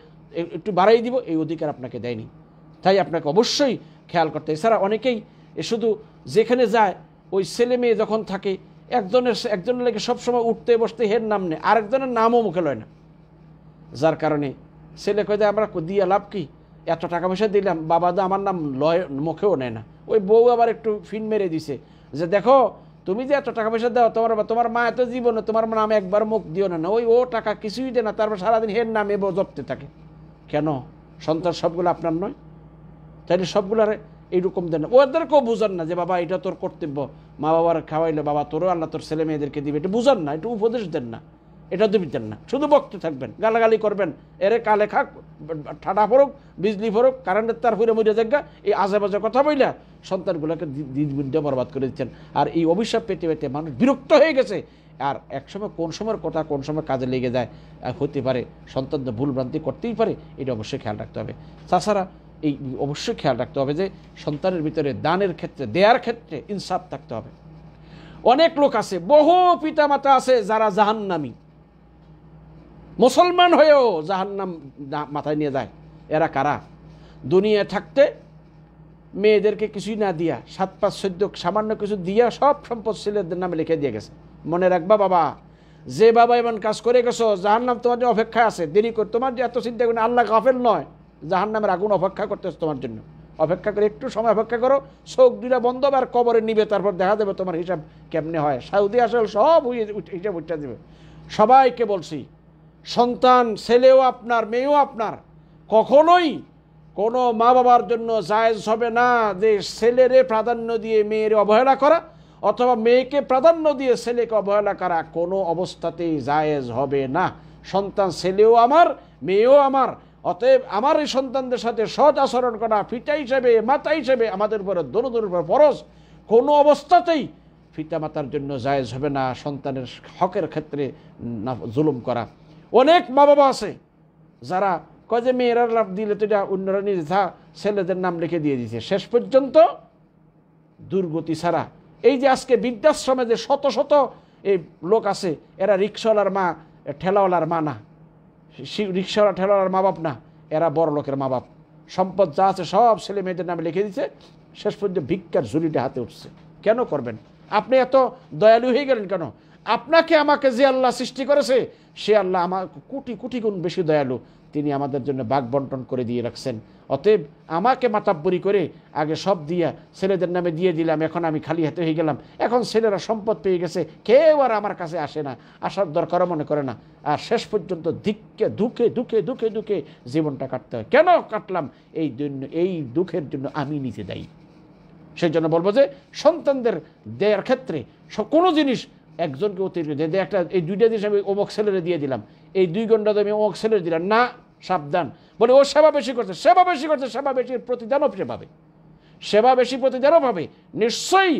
একটু বাড়াই দিব, এই অধিকার আপনাকে দেয়নি। তাই আপনাকে অবশ্যই খেয়াল করতে। এছাড়া অনেকেই শুধু যেখানে যায় ওই ছেলে মেয়ে যখন থাকে একজনের লেগে সবসময় উঠতে বসতে হের নাম নেই, আরেকজনের নামও মুখে লয় না। যার কারণে ছেলে কয়ে দেয় আমরা দিয়ে লাভ কি, এত টাকা পয়সা দিলাম, বাবা দা আমার নাম লয়, মুখেও নেয় না। ওই বউ আবার একটু ফিন মেরে দিছে যে দেখো তুমি যে এত টাকা পয়সা দাও, তোমার মা এত জীবনে তোমার নামে একবার মুখ দিও না। ওই ও টাকা কিছুই দেয় না, তারপর সারাদিন হের নামে জপতে থাকে। কেন? সন্তান সবগুলো আপনার নয়? তাইলে সবগুলার এইরকম দেন। ওদেরকেও বুঝান না যে বাবা এটা তোর কর্তব্য, মা বাবার খাওয়াইলে বাবা তোরও আল্লাহ তোর ছেলে মেয়েদেরকে দিবে, এটা বুঝান না, একটু উপদেশ দেন না, এটা দিবেন না। শুধু বকতে থাকবেন, গালাগালি করবেন, এরে কালে খাক, ঠাডা ফরক, বিজলি ফরক, কারেন্টের তার ফুরে মরিয়া জায়গা, এই আজে বাজে কথা বইলা সন্তানগুলোকে দিনটা বরবাদ করে দিচ্ছেন। আর এই অভিশাপ পেতে পেতে মানুষ বিরক্ত হয়ে গেছে। আর একসময় কোন সময়ের কথা কোন সময় কাজে লেগে যায় হতে পারে, সন্তানদের ভুলভ্রান্তি করতেই পারে, এটা অবশ্যই খেয়াল রাখতে হবে। তাছাড়া এই অবশ্যই খেয়াল রাখতে হবে যে সন্তানের ভিতরে দানের ক্ষেত্রে, দেয়ার ক্ষেত্রে ইনসাফ থাকতে হবে। অনেক লোক আছে, বহু পিতামাতা আছে যারা জাহান্নামী, মুসলমান হয়েও জাহান্নাম মাথায় নিয়ে যায়। এরা কারা? দুনিয়ায় থাকতে মেয়েদেরকে কিছুই না দিয়া, 7-5-14 সামান্য কিছু দিয়া সব সম্পদ ছেলেদের নামে লিখে দিয়ে গেছে। মনে রাখবা বাবা, যে বাবা এমন কাজ করে গেছো, জাহান্নাম তোমার জন্য অপেক্ষায় আছে। দেরি করে তোমার যে এত চিন্তা করেন, আল্লাহ গাফেল নয়, জাহান্নামের আগুন অপেক্ষা করতেছে তোমার জন্য। অপেক্ষা করে একটু সময় অপেক্ষা করো, চোখ দুটা বন্ধ আর কবরে নিবে, তারপর দেখা দেবে তোমার হিসাব কেমনে হয়। সাউদি আসল সব হিসাব উঠা দেবে। সবাইকে বলছি, সন্তান ছেলেও আপনার, মেয়েও আপনার। কখনোই কোনো মা বাবার জন্য জায়েজ হবে না যে ছেলেরে প্রাধান্য দিয়ে মেয়ের অবহেলা করা, অথবা মেয়েকে প্রাধান্য দিয়ে ছেলেকে অবহেলা করা, কোনো অবস্থাতেই জায়েজ হবে না। সন্তান ছেলেও আমার, মেয়েও আমার। অতএব আমার এই সন্তানদের সাথে সৎ আচরণ করা পিতা হিসেবে, মাতা হিসেবে আমাদের উপরে দোনোদের উপর ফরজ। কোনো অবস্থাতেই পিতামাতার জন্য জায়েজ হবে না সন্তানের হকের ক্ষেত্রে জুলুম করা। অনেক মা বাবা আছে যারা কয় যে মেয়েরা লাভ দিলে তো এটা অন্যরা নিজে ছেলেদের নাম লিখে দিয়ে দিয়েছে। শেষ পর্যন্ত দুর্গতি ছাড়া এই যে আজকে বৃদ্ধাশ্রমে যে শত শত এই লোক আছে, এরা রিক্সাওয়ালার মা, ঠেলাওয়ালার মা না, রিক্সাওয়ালা ঠেলাওয়ালার মা বাপ না, এরা বড় লোকের মা বাপ। সম্পদ যা আছে সব ছেলে মেয়েদের নামে লিখে দিচ্ছে। শেষ পর্যন্ত ভিক্ষার ঝুড়িটা হাতে উঠছে। কেন করবেন? আপনি এত দয়ালু হয়ে গেলেন কেন? আপনাকে আমাকে যে আল্লাহ সৃষ্টি করেছে, সে আল্লাহ আমার কোটি কোটি গুণ বেশি দয়ালু। তিনি আমাদের জন্য ভাগ বন্টন করে দিয়ে রাখছেন। অতএব আমাকে মাতাব্বরি করে আগে সব দিয়া ছেলেদের নামে দিয়ে দিলাম, এখন আমি খালি হাতে হয়ে গেলাম। এখন ছেলেরা সম্পদ পেয়ে গেছে, কেউ আর আমার কাছে আসে না, আসার দরকারও মনে করে না। আর শেষ পর্যন্ত দুঃখে জীবনটা কাটতে হয়। কেন কাটলাম? এই দুঃখের জন্য আমি নিজে দায়ী। সেই জন্য বলবো যে সন্তানদের দেয়ার ক্ষেত্রে কোনো জিনিস একজনকে অতিরিক্ত একটা, এই 2টা জিনিস আমি অমুক ছেলেরে দিয়ে দিলাম, এই 2 ঘন্টা আমি অমুক ছেলেরে দিলাম না, সাবধান। বলে ও সেবা বেশি করছে, সেবা বেশির প্রতিদানও সে পাবে, সেবা বেশি প্রতিদানও পাবে। নিশ্চয়ই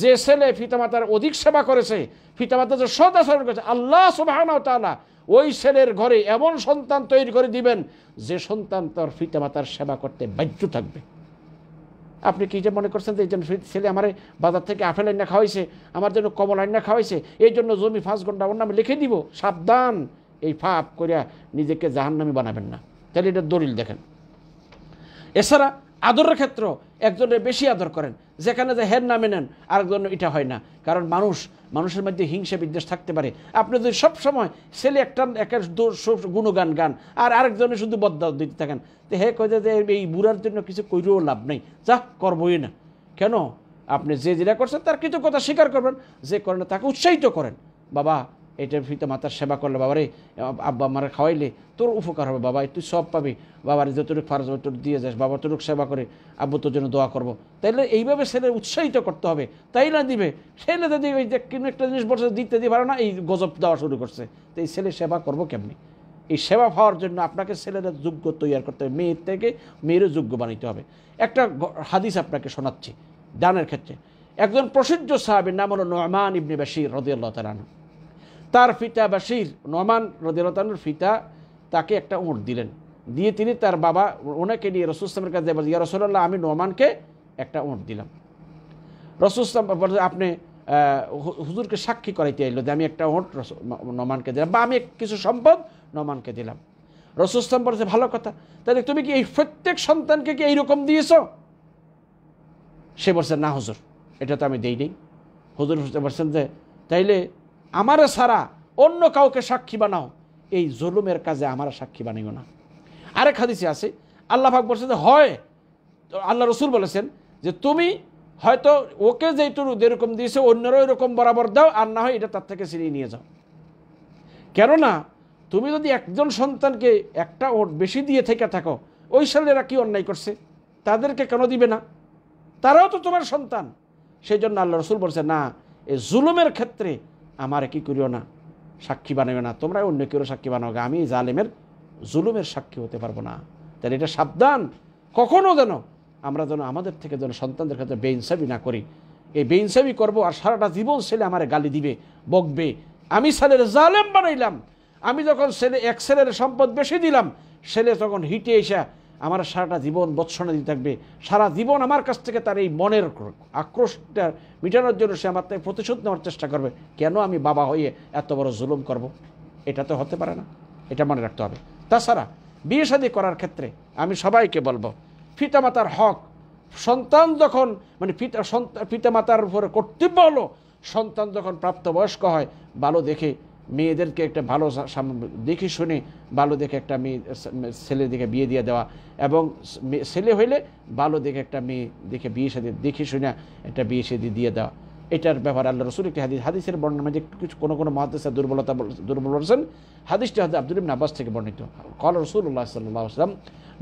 যে ছেলে পিতামাতার অধিক সেবা করেছে, পিতামাতা যে সৎ আচরণ করেছে, আল্লাহ সুবহানাহু ওয়া তাআলা ওই ছেলের ঘরে এমন সন্তান তৈরি করে দিবেন যে সন্তান তার পিতামাতার সেবা করতে বাধ্য থাকবে। আপনি কি যে মনে করছেন যে এই জন্য ছেলে আমার বাজার থেকে আপেল আইনা খাওয়াইছে, আমার জন্য কমল আইনা খাওয়াইছে, এই জন্য জমি 5 ঘন্টা ওর নামে লিখে দিব? সাবধান, এই পাপ করিয়া নিজেকে জাহান্নামী বানাবেন না। তাহলে এটা দলিল দেখেন। এছাড়া আদরের ক্ষেত্র একজনের বেশি আদর করেন, যেখানে যে হের নামে নেন আরেকজন, এটা হয় না। কারণ মানুষের মধ্যে হিংসা বিদ্বেষ থাকতে পারে। আপনি যদি সবসময় ছেলে একটা গুণগান গান আর আরেকজনের শুধু বদদাও দিতে থাকেন, তো হে কয়ে যে এই বুড়ার জন্য কিছু কইরেও লাভ নেই, যা করবোই না। কেন? আপনি যে যেটা করছেন তার কৃতজ্ঞতা স্বীকার করবেন, যে করেন তাকে উৎসাহিত করেন। বাবা এটা পিতা মাতার সেবা করলে, বাবারে আব্বা আমার খাওয়াইলে তোর উপকার হবে, বাবা তুই সব পাবি, বাবার যতটুকু ফার্জ হবে তোর দিয়ে যাস, বাবা তোর সেবা করে আব্বু তোর জন্য দোয়া করবো। তাইলে এইভাবে ছেলে উৎসাহিত করতে হবে, তাই না দিবে। ছেলে যদি ওই যে কোনো একটা জিনিস বলছে দিতে দিয়ে পারে না, এই গজব দেওয়া শুরু করছে, তো এই ছেলে সেবা করবো কেমনি? এই সেবা পাওয়ার জন্য আপনাকে ছেলেরা যোগ্য তৈরি করতে হবে, মেয়ের থেকে মেয়েরও যোগ্য বানাইতে হবে। একটা হাদিস আপনাকে শোনাচ্ছি দানের ক্ষেত্রে। একজন প্রসিদ্ধ সাহাবীর নাম হলো নু'মান ইবনে বাশীর রাদিয়াল্লাহু তাআলা আনহু। তার পিতা বাশীর, নু'মান রাদিয়াল্লাহু তাআলা আনহুর পিতা তাকে একটা উট দিলেন, দিয়ে তিনি তার বাবা ওনাকে নিয়ে রাসূল সাল্লাল্লাহু আলাইহি ওয়াসাল্লামের কাছে বললেন, ইয়া রাসূলুল্লাহ আমি নু'মানকে একটা উট দিলাম। রাসূল সাল্লাল্লাহু আলাইহি ওয়াসাল্লাম আপনি হুজুরকে সাক্ষী করাইতে এলো যে আমি একটা উট নু'মানকে দিলাম, বা আমি কিছু সম্পদ নু'মানকে দিলাম। রাসূল সাল্লাল্লাহু আলাইহি ওয়াসাল্লাম বলেছে ভালো কথা, তাহলে তুমি কি এই প্রত্যেক সন্তানকে কি এইরকম দিয়েছো? সে বলছে না হুজুর, এটা তো আমি দেই নাই। হুজুর বলছেন যে তাইলে আমারে ছাড়া অন্য কাউকে সাক্ষী বানাও, এই জুলুমের কাজে আমার সাক্ষী বানাইও না। আরেক হাদিসে আছে আল্লাহ পাক বলছেন যে হয় আল্লাহ রসুল বলেছেন যে তুমি হয়তো ওকে যেরকম দিয়েছে অন্যরাও এরকম বরাবর দাও, আর না হয় এটা তার থেকে ছিনিয়ে নিয়ে যাও। কেননা তুমি যদি একজন সন্তানকে একটা ওর বেশি দিয়ে থেকে থাকো, ওই ছেলেরা কি অন্যায় করছে তাদেরকে কেন দিবে না? তারাও তো তোমার সন্তান। সেই জন্য আল্লাহ রসুল বলছে না, এই জুলুমের ক্ষেত্রে আমার কি করিও না, সাক্ষী বানাবে না, তোমরা অন্য কেউ সাক্ষী বানাও, আমি জালেমের জুলুমের সাক্ষী হতে পারবো না। তাহলে এটা সাবধান, কখনো যেন আমরা আমাদের থেকে সন্তানদের ক্ষেত্রে বেইনসাফি না করি। এই বেইনসাফি করবো আর সারাটা জীবন ছেলে আমার গালি দিবে, বকবে, আমি ছেলের জালেম বানাইলাম। আমি যখন এক ছেলের সম্পদ বেশি দিলাম, ছেলে তখন হিটে এসে আমার সারাটা জীবন বৎসনা দিতে থাকবে, সারা জীবন আমার কাছ থেকে তার এই মনের আক্রোশটা মিটানোর জন্য সে আমার থেকে প্রতিশোধ নেওয়ার চেষ্টা করবে। কেন আমি বাবা হয়ে এত বড় জুলুম করব? এটা তো হতে পারে না, এটা মনে রাখতে হবে। তাছাড়া বিয়ে শাদী করার ক্ষেত্রে আমি সবাইকে বলবো, পিতামাতার হক, সন্তান যখন পিতামাতার উপরে কর্তব্য হলো সন্তান যখন প্রাপ্তবয়স্ক হয় ভালো দেখে মেয়েদেরকে একটা ভালো দেখে শুনে ভালো দেখে একটা ছেলে দেখে বিয়ে দিয়ে দেওয়া, এবং ছেলে হইলে ভালো দেখে একটা মেয়ে দেখে বিয়ে শাদী দেখে শুনে একটা বিয়ে শাদী দিয়ে দেওয়া। এটার ব্যাপারে আল্লাহ রসুল একটি হাদিসের বর্ণনা মধ্যে কিছু কোনো মুহাদ্দিস দুর্বল বলছেন। হাদিসটি হযরত আব্দুল্লাহ ইবনে আব্বাস থেকে বর্ণিত। ক্বাল রাসূলুল্লাহ সাল্লাল্লাহু আলাইহি ওয়াসাল্লাম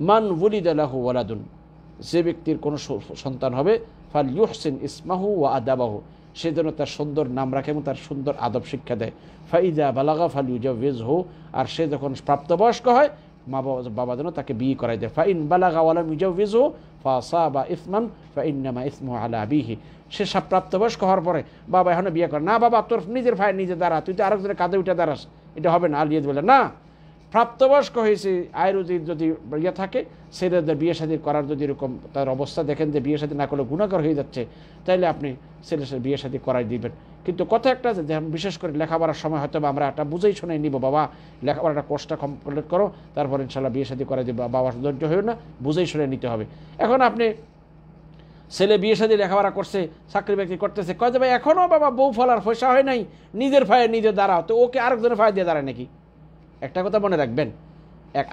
মান ওয়ালিদা লাহু ওয়ালাদুন, যে ব্যক্তির কোনো সন্তান হবে, ফাল ইউহসিন ইসমাহু ওয়া আদাবাহু, সে যেন তার সুন্দর নাম রাখে এবং তার সুন্দর আদব শিক্ষা দেয়। ফাইদা বালাগা ফাল ইউজাউইজহু, আর সে যখন প্রাপ্তবয়স্ক হয় বাবা যেন তাকে বিয়ে করাই দেয়। ফাইন বালাগা ওয়ালাম ইউজাউইজহু ফাসাবা ইসমান ফাইন্নামা ইসমুহু আলা আবিহি, সে প্রাপ্তবয়স্ক হওয়ার পরে বাবা এখনো বিয়ে করে না, বাবা তোর নিজের ভাই নিজে দাঁড়া, তুই তো আরেকজনের কাঁধে উঠে দাঁড়াস, এটা হবে না। আলিয়াদ বলে না, প্রাপ্তবয়স্ক হয়েছে আয়ের যদি ইয়ে থাকে, ছেলেদের বিয়ে শাদী করার যদি এরকম তার অবস্থা দেখেন যে বিয়ে শাদী না করলে গুনাহগার হয়ে যাচ্ছে, তাইলে আপনি ছেলের বিয়ে শাদী করাই দিবেন। কিন্তু কথা একটা যে বিশেষ করে লেখাপড়ার সময় হয়তো আমরা একটা বুঝেই শুনে নিব, বাবা লেখাপড়াটা কোর্সটা কমপ্লিট করো, তারপর ইনশাল্লাহ বিয়ে শাদী করাই দিবে, বাবা ধৈর্য হয়েও না, বুঝেই শুনে নিতে হবে। এখন আপনি ছেলে বিয়ে শাদী লেখাপড়া করছে, চাকরি বাকরি করতেছে, কয় যে ভাই এখনও বাবা বউ ফলার পয়সা হয় নাই, নিজের ভাইয়ে নিজে দাঁড়াও, তো ওকে আরেকজনের ভাই দিয়ে দাঁড়ায় নাকি? একটা কথা মনে রাখবেন,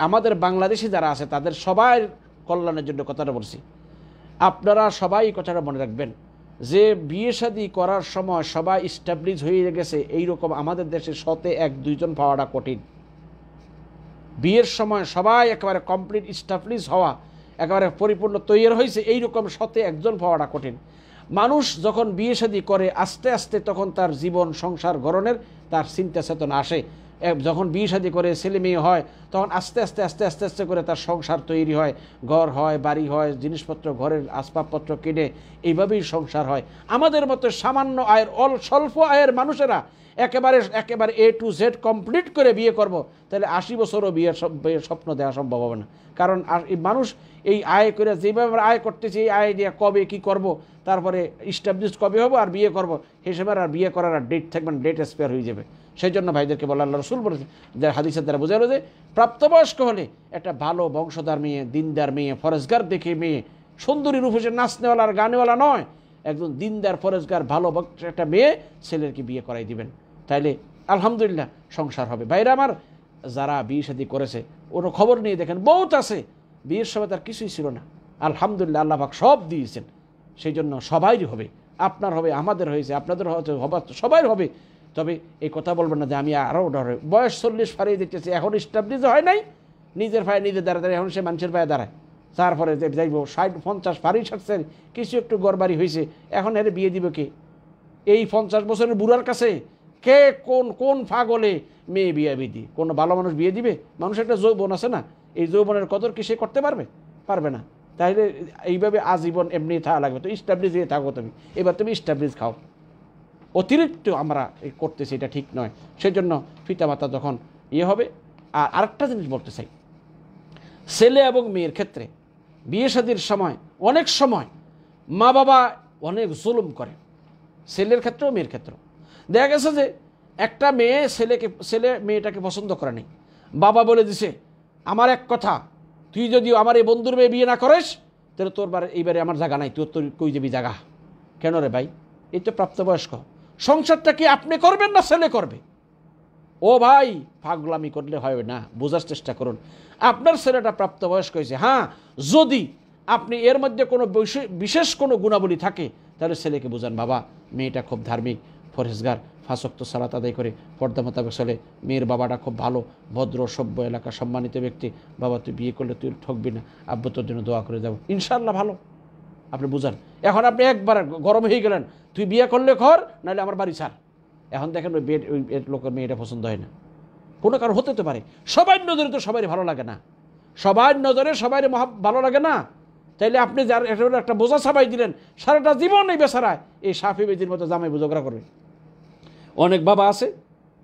আমাদের বাংলাদেশি যারা আছে তাদের সবার কল্যাণের জন্য কথাটা বলছি, আপনারা সবাই কথাটা মনে রাখবেন যে বিয়ে শাদী করার সময় সবাই ইস্টাবলিশ হয়ে গেছে, এইরকম আমাদের দেশে শতে 1-2 জন পাওয়াটা কঠিন। বিয়ের সময় সবাই একেবারে কমপ্লিট ইস্টাবলিশ হওয়া, একেবারে পরিপূর্ণ তৈরি হয়েছে, এইরকম শতে 1 জন পাওয়াটা কঠিন। মানুষ যখন বিয়ে শাদী করে আস্তে আস্তে তখন তার জীবন সংসার গড়নের তার চিন্তা চেতনা আসে। যখন বিয়ে শাদী করে ছেলে মেয়ে হয় তখন আস্তে আস্তে আস্তে আস্তে আস্তে করে তার সংসার তৈরি হয়, ঘর হয়, বাড়ি হয়, জিনিসপত্র ঘরের আসবাবপত্র কিনে এইভাবেই সংসার হয়। আমাদের মতো সামান্য আয়ের স্বল্প আয়ের মানুষেরা একেবারে A to Z কমপ্লিট করে বিয়ে করব, তাহলে 80 বছরও বিয়ের স্বপ্ন দেওয়া সম্ভব হবে না। কারণ এই মানুষ এই আয় করে যেভাবে আয় করতেছে, এই আয় দিয়ে কবে কি করব, তারপরে ইস্টাবলিশ কবে হবো আর বিয়ে করব, হিসেবে আর বিয়ে করার আর ডেট থাকবে না, ডেট এক্সপায়ার হয়ে যাবে। সেই জন্য ভাইদেরকে বলা আল্লাহ রসুল বলেছে, যার হাদিসের দ্বারা বোঝা গেল যে প্রাপ্তবয়স্ক হলে একটা ভালো বংশধার মেয়ে, দিনদার মেয়ে, ফরেজগার দেখে মেয়ে, সুন্দরী রূপ হচ্ছে নাচনেওয়ালা আর গানেওয়ালা নয়, একজন দিনদার ফরেজগার ভালো একটা মেয়ে ছেলেকে বিয়ে করাই দিবেন, তাইলে আলহামদুলিল্লাহ সংসার হবে। ভাইরা আমার, যারা বিয়ে শাদী করেছে ওর খবর নিয়ে দেখেন, বহুত আছে বিয়ের সময় তার কিছুই ছিল না, আলহামদুলিল্লাহ আল্লাহ পাক সব দিয়েছেন। সেই জন্য সবাইরই হবে, আপনার হবে, আমাদের হয়েছে, আপনাদের হবে, সবাই হবে। তবে এই কথা বলবেন না যে আমি আরও ডরে, বয়স 40 ফারিয়ে দিতেছে, এখন স্টাবলিশ হয় নাই, নিজের ভাই নিজে দাঁড়ায়, এখন সে মানুষের ভাই দাঁড়ায়, তারপরে যাইব 60-50 ফারি ছাড়ছেন, কিছু একটু গড়বাড়ি হয়েছে, এখন এর বিয়ে দিব কে? এই 50 বছরের বুড়ার কাছে কে কোন ফাগলে মেয়ে বিয়ে বিধি? কোনো ভালো মানুষ বিয়ে দিবে? মানুষের একটা যৌবন আছে না, এই যৌবনের কদর কি সে করতে পারবে না। তাইলে এইভাবে আজীবন এমনি থাকা লাগবে, তো স্টাবলিশ দিয়ে থাকো তুমি, এবার তুমি স্টাবলিশ খাও। অতিরিক্ত আমরা করতেছি, এটা ঠিক নয়। সেই জন্য পিতামাতা যখন হবে। আর আরেকটা জিনিস বলতে চাই, ছেলে এবং মেয়ের ক্ষেত্রে বিয়ে শাদীর সময় অনেক সময় মা বাবা অনেক জুলুম করে, ছেলের ক্ষেত্রেও মেয়ের ক্ষেত্রেও। দেখা গেছে যে একটা ছেলে মেয়েটাকে পছন্দ করে নাই, বাবা বলে দিছে আমার এক কথা, তুই যদি আমার এই বন্ধুর মেয়ে বিয়ে না করিস তাহলে এইবারে আমার জায়গা নাই, তোর কই যাবি জায়গা? কেন রে ভাই? এই তো প্রাপ্তবয়স্ক, সংসারটা কি আপনি করবেন না ছেলে করবে? ও ভাই, পাগলামি করলে হবে না, বোঝার চেষ্টা করুন। আপনার ছেলেটা প্রাপ্তবয়স্ক হয়েছে, হ্যাঁ, যদি আপনি এর মধ্যে কোনো বিশেষ কোনো গুণাবলী থাকে তাহলে ছেলেকে বোঝান, বাবা মেয়েটা খুব ধার্মিক, ফরহেজগার, 5 ওয়াক্ত সালাত আদায় করে পর্দা মোতাবেক চলে, মেয়ের বাবাটা খুব ভালো, ভদ্র, সভ্য, এলাকা সম্মানিত ব্যক্তি, বাবা তুই বিয়ে করলে তুই ঠকবি না, আব্বু তোর জন্য দোয়া করে যাবো, ইনশাআল্লাহ ভালো। আপনি বুঝান। এখন আপনি একবার গরম হয়ে গেলেন, তুই বিয়ে করলে কর, নাহলে আমার বাড়ি ছাড়। এখন দেখেন ওই লোকের মেয়েটা পছন্দ হয় না, কোনো কারণ হতে তো পারে। সবার নজরে তো সবারই ভালো লাগে না, সবার নজরে সবারই ভালো লাগে না। তাইলে আপনি যার একটা বোঝা সাবাই দিলেন, সারাটা জীবন এই বেচারায় এই সাফি বেদির মতো জামাই ঝগড়া করবে। অনেক বাবা আছে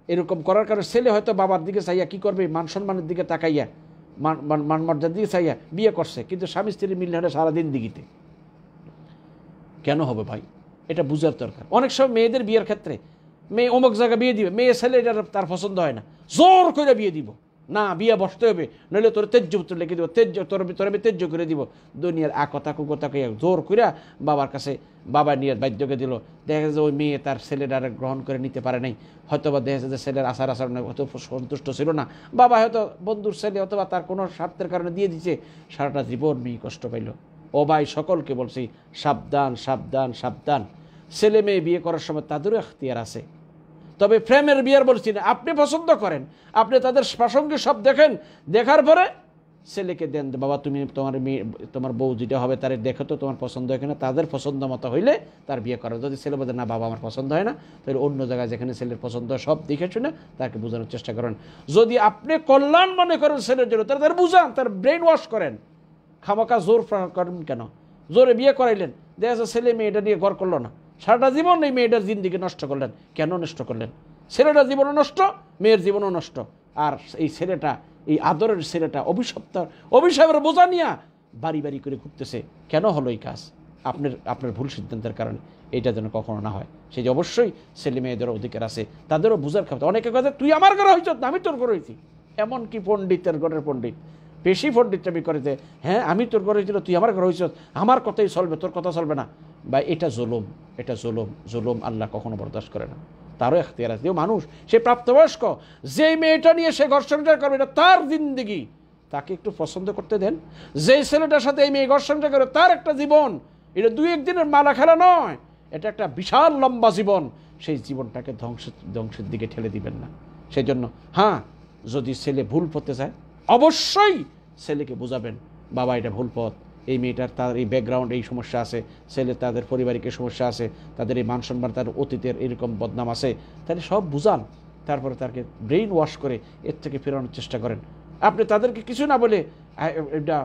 এরকম করার কারণে ছেলে হয়তো বাবার দিকে চাইয়া কি করবে, মান সম্মানের দিকে তাকাইয়া, মান মর্যাদার দিকে চাইয়া বিয়ে করছে, কিন্তু স্বামী স্ত্রী মিললে হয় সারাদিন দিঘিতে। কেন হবে ভাই? এটা বুঝার দরকার। অনেক সময় মেয়েদের বিয়ের ক্ষেত্রে মেয়ে অমুক জায়গায় বিয়ে দিবে, মেয়ে ছেলে এটা তার পছন্দ হয় না, জোর করে বিয়ে দিব, না বিয়ে বসতে হবে, নইলে তোর তেজ্য পুত্র লিখে দিব, তোর আমি তেজ্য করে দিব। দুনিয়ার কথা কুকথা জোর করে বাবার কাছে বাবা নিয়ে বাধ্যকে দিল। দেখা যাচ্ছে ওই মেয়ে তার ছেলেরা গ্রহণ করে নিতে পারে নাই, হয়তো বা দেখা যাচ্ছে ছেলের আচার আচরণ হয়তো সন্তুষ্ট ছিল না, বাবা হয়তো বন্ধুর ছেলে অথবা তার কোনো স্বার্থের কারণে দিয়ে দিচ্ছে, সারাটা জীবন মেয়ে কষ্ট পাইল। ও ভাই, সকলকে বলছি সাবধান সাবধান সাবধান। ছেলে মেয়ে বিয়ে করার সময় তাদেরও এখতিয়ার আছে, তবে প্রেমের বিয়ের বলছি না। আপনি পছন্দ করেন, আপনি তাদের প্রাসঙ্গিক সব দেখেন, দেখার পরে ছেলেকে দেন, বাবা তুমি তোমার মেয়ে তোমার বউ যেটা হবে তার দেখো তো তোমার পছন্দ হয় কিনা, তাদের পছন্দ মতো হইলে তার বিয়ে করা। যদি ছেলে বলে না বাবা আমার পছন্দ হয় না, তাহলে অন্য জায়গায় যেখানে ছেলের পছন্দ হয় সব দেখে শুনে তাকে বোঝানোর চেষ্টা করেন। যদি আপনি কল্যাণ মনে করেন ছেলের জন্য, তাহলে তার বুঝান, তার ব্রেন ওয়াশ করেন। খামাকা জোর করেন কেন? জোরে বিয়ে করাইলেন, দেখা যাচ্ছে ছেলে মেয়েটা নিয়ে ঘর করলো না, সারাটা জীবন এই মেয়েটার জিন্দিগি নষ্ট করলেন। কেন নষ্ট করলেন? ছেলেটার জীবনও নষ্ট, মেয়ের জীবনও নষ্ট। আর এই ছেলেটা, এই আদরের ছেলেটা অভিশাপের বোঝা নিয়ে বাড়ি বাড়ি করে ঘুরতেছে। কেন হলো এই কাজ? আপনার ভুল সিদ্ধান্তের কারণে। এইটা যেন কখনো না হয়। সেই যে অবশ্যই ছেলে মেয়েদেরও অধিকার আছে, তাদেরও বুঝার কথা। অনেকে কথা তুই আমার ঘরে হয়েছ না, আমি তোর ঘরে হয়েছি। এমন কি পণ্ডিতের ঘরের পণ্ডিত, বেশি পণ্ডিতটামি করে যে হ্যাঁ আমি তোর ঘরে হয়েছিল, তুই আমার ঘরে হয়েছ, আমার কথাই চলবে, তোর কথা চলবে না। বা এটা জুলুম, এটা জুলুম। জুলুম আল্লাহ কখনো বরদাস্ত করে না। তারও এখতিয়ার আছে। মানুষ সে প্রাপ্তবয়স্ক, যেই মেয়েটা নিয়ে সে ঘর সংসার করবে এটা তার জিন্দিগি, তাকে একটু পছন্দ করতে দেন। যেই ছেলেটার সাথে এই মেয়ে ঘর সংসার করে তার একটা জীবন, এটা 2-1 দিনের মালা খেলা নয়, এটা একটা বিশাল লম্বা জীবন। সেই জীবনটাকে ধ্বংসের দিকে ঠেলে দিবেন না। সেই জন্য হ্যাঁ, যদি ছেলে ভুল পথে যায় অবশ্যই ছেলেকে বোঝাবেন, বাবা এটা ভুল পথ, এই মেয়েটার তার এই ব্যাকগ্রাউন্ড এই সমস্যা আছে, ছেলে তাদের পারিবারিক সমস্যা আছে, তাদের এই মান সম্মান, তার অতীতের এরকম বদনাম আছে, তাহলে সব বুঝান। তারপরে তাকে ব্রেইন ওয়াশ করে এর থেকে ফেরানোর চেষ্টা করেন। আপনি তাদেরকে কিছু না বলে এটা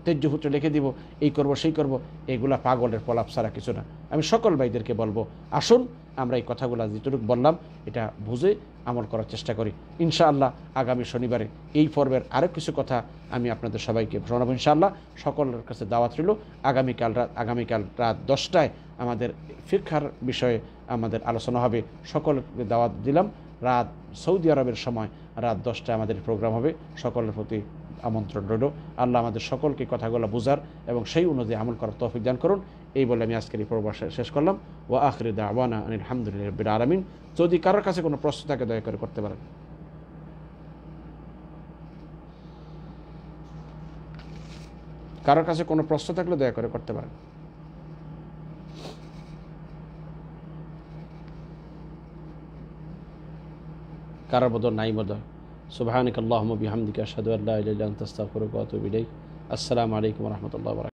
তেজ্যপুত্র লিখে দিব, এই করব সেই করব, এগুলা পাগলের প্রলাপ ছাড়া কিছু না। আমি সকল ভাইদেরকে বলবো, আসুন আমরা এই কথাগুলো যেটুকু বললাম এটা বুঝে আমল করার চেষ্টা করি। ইনশাআল্লাহ আগামী শনিবারে এই পর্বের আরও কিছু কথা আমি আপনাদের সবাইকে শোনাবো ইনশাআল্লাহ। সকলের কাছে দাওয়াত রইল। আগামীকাল রাত 10টায় আমাদের ফিকহার বিষয়ে আমাদের আলোচনা হবে। সকলকে দাওয়াত দিলাম। রাত সৌদি আরবের সময় রাত 10টায় আমাদের প্রোগ্রাম হবে। সকলের প্রতি আমন্ত্রণ রইল। আল্লাহ আমাদের সকলকে কথাগুলো বুঝার এবং সেই অনুযায়ী আমল করার তৌফিক দান করুন। এই বলে আমি আজকের এই পর্ব শেষ করলাম। ওয়া আখিরু দাওয়ানা আনিল হামদুলিল্লাহি রাব্বিল আলামিন। যদি কারোর কাছে কোনো প্রশ্ন থাকে দয়া করে করতে পারেন। কারোর কাছে কোনো প্রশ্ন থাকলে দয়া করে করতে পারেন। কারোর বদল নাই বোধহয়। সুবহানাকাল্লাহুম্মা বিহামদিকা আশহাদু আল্লা ইলাহা ইল্লা আনতা আস্তাগফিরুকা ওয়া আতুবু ইলাইক। আসসালামু আলাইকুম ওয়া রাহমাতুল্লাহি ওয়া বারাকাতুহু।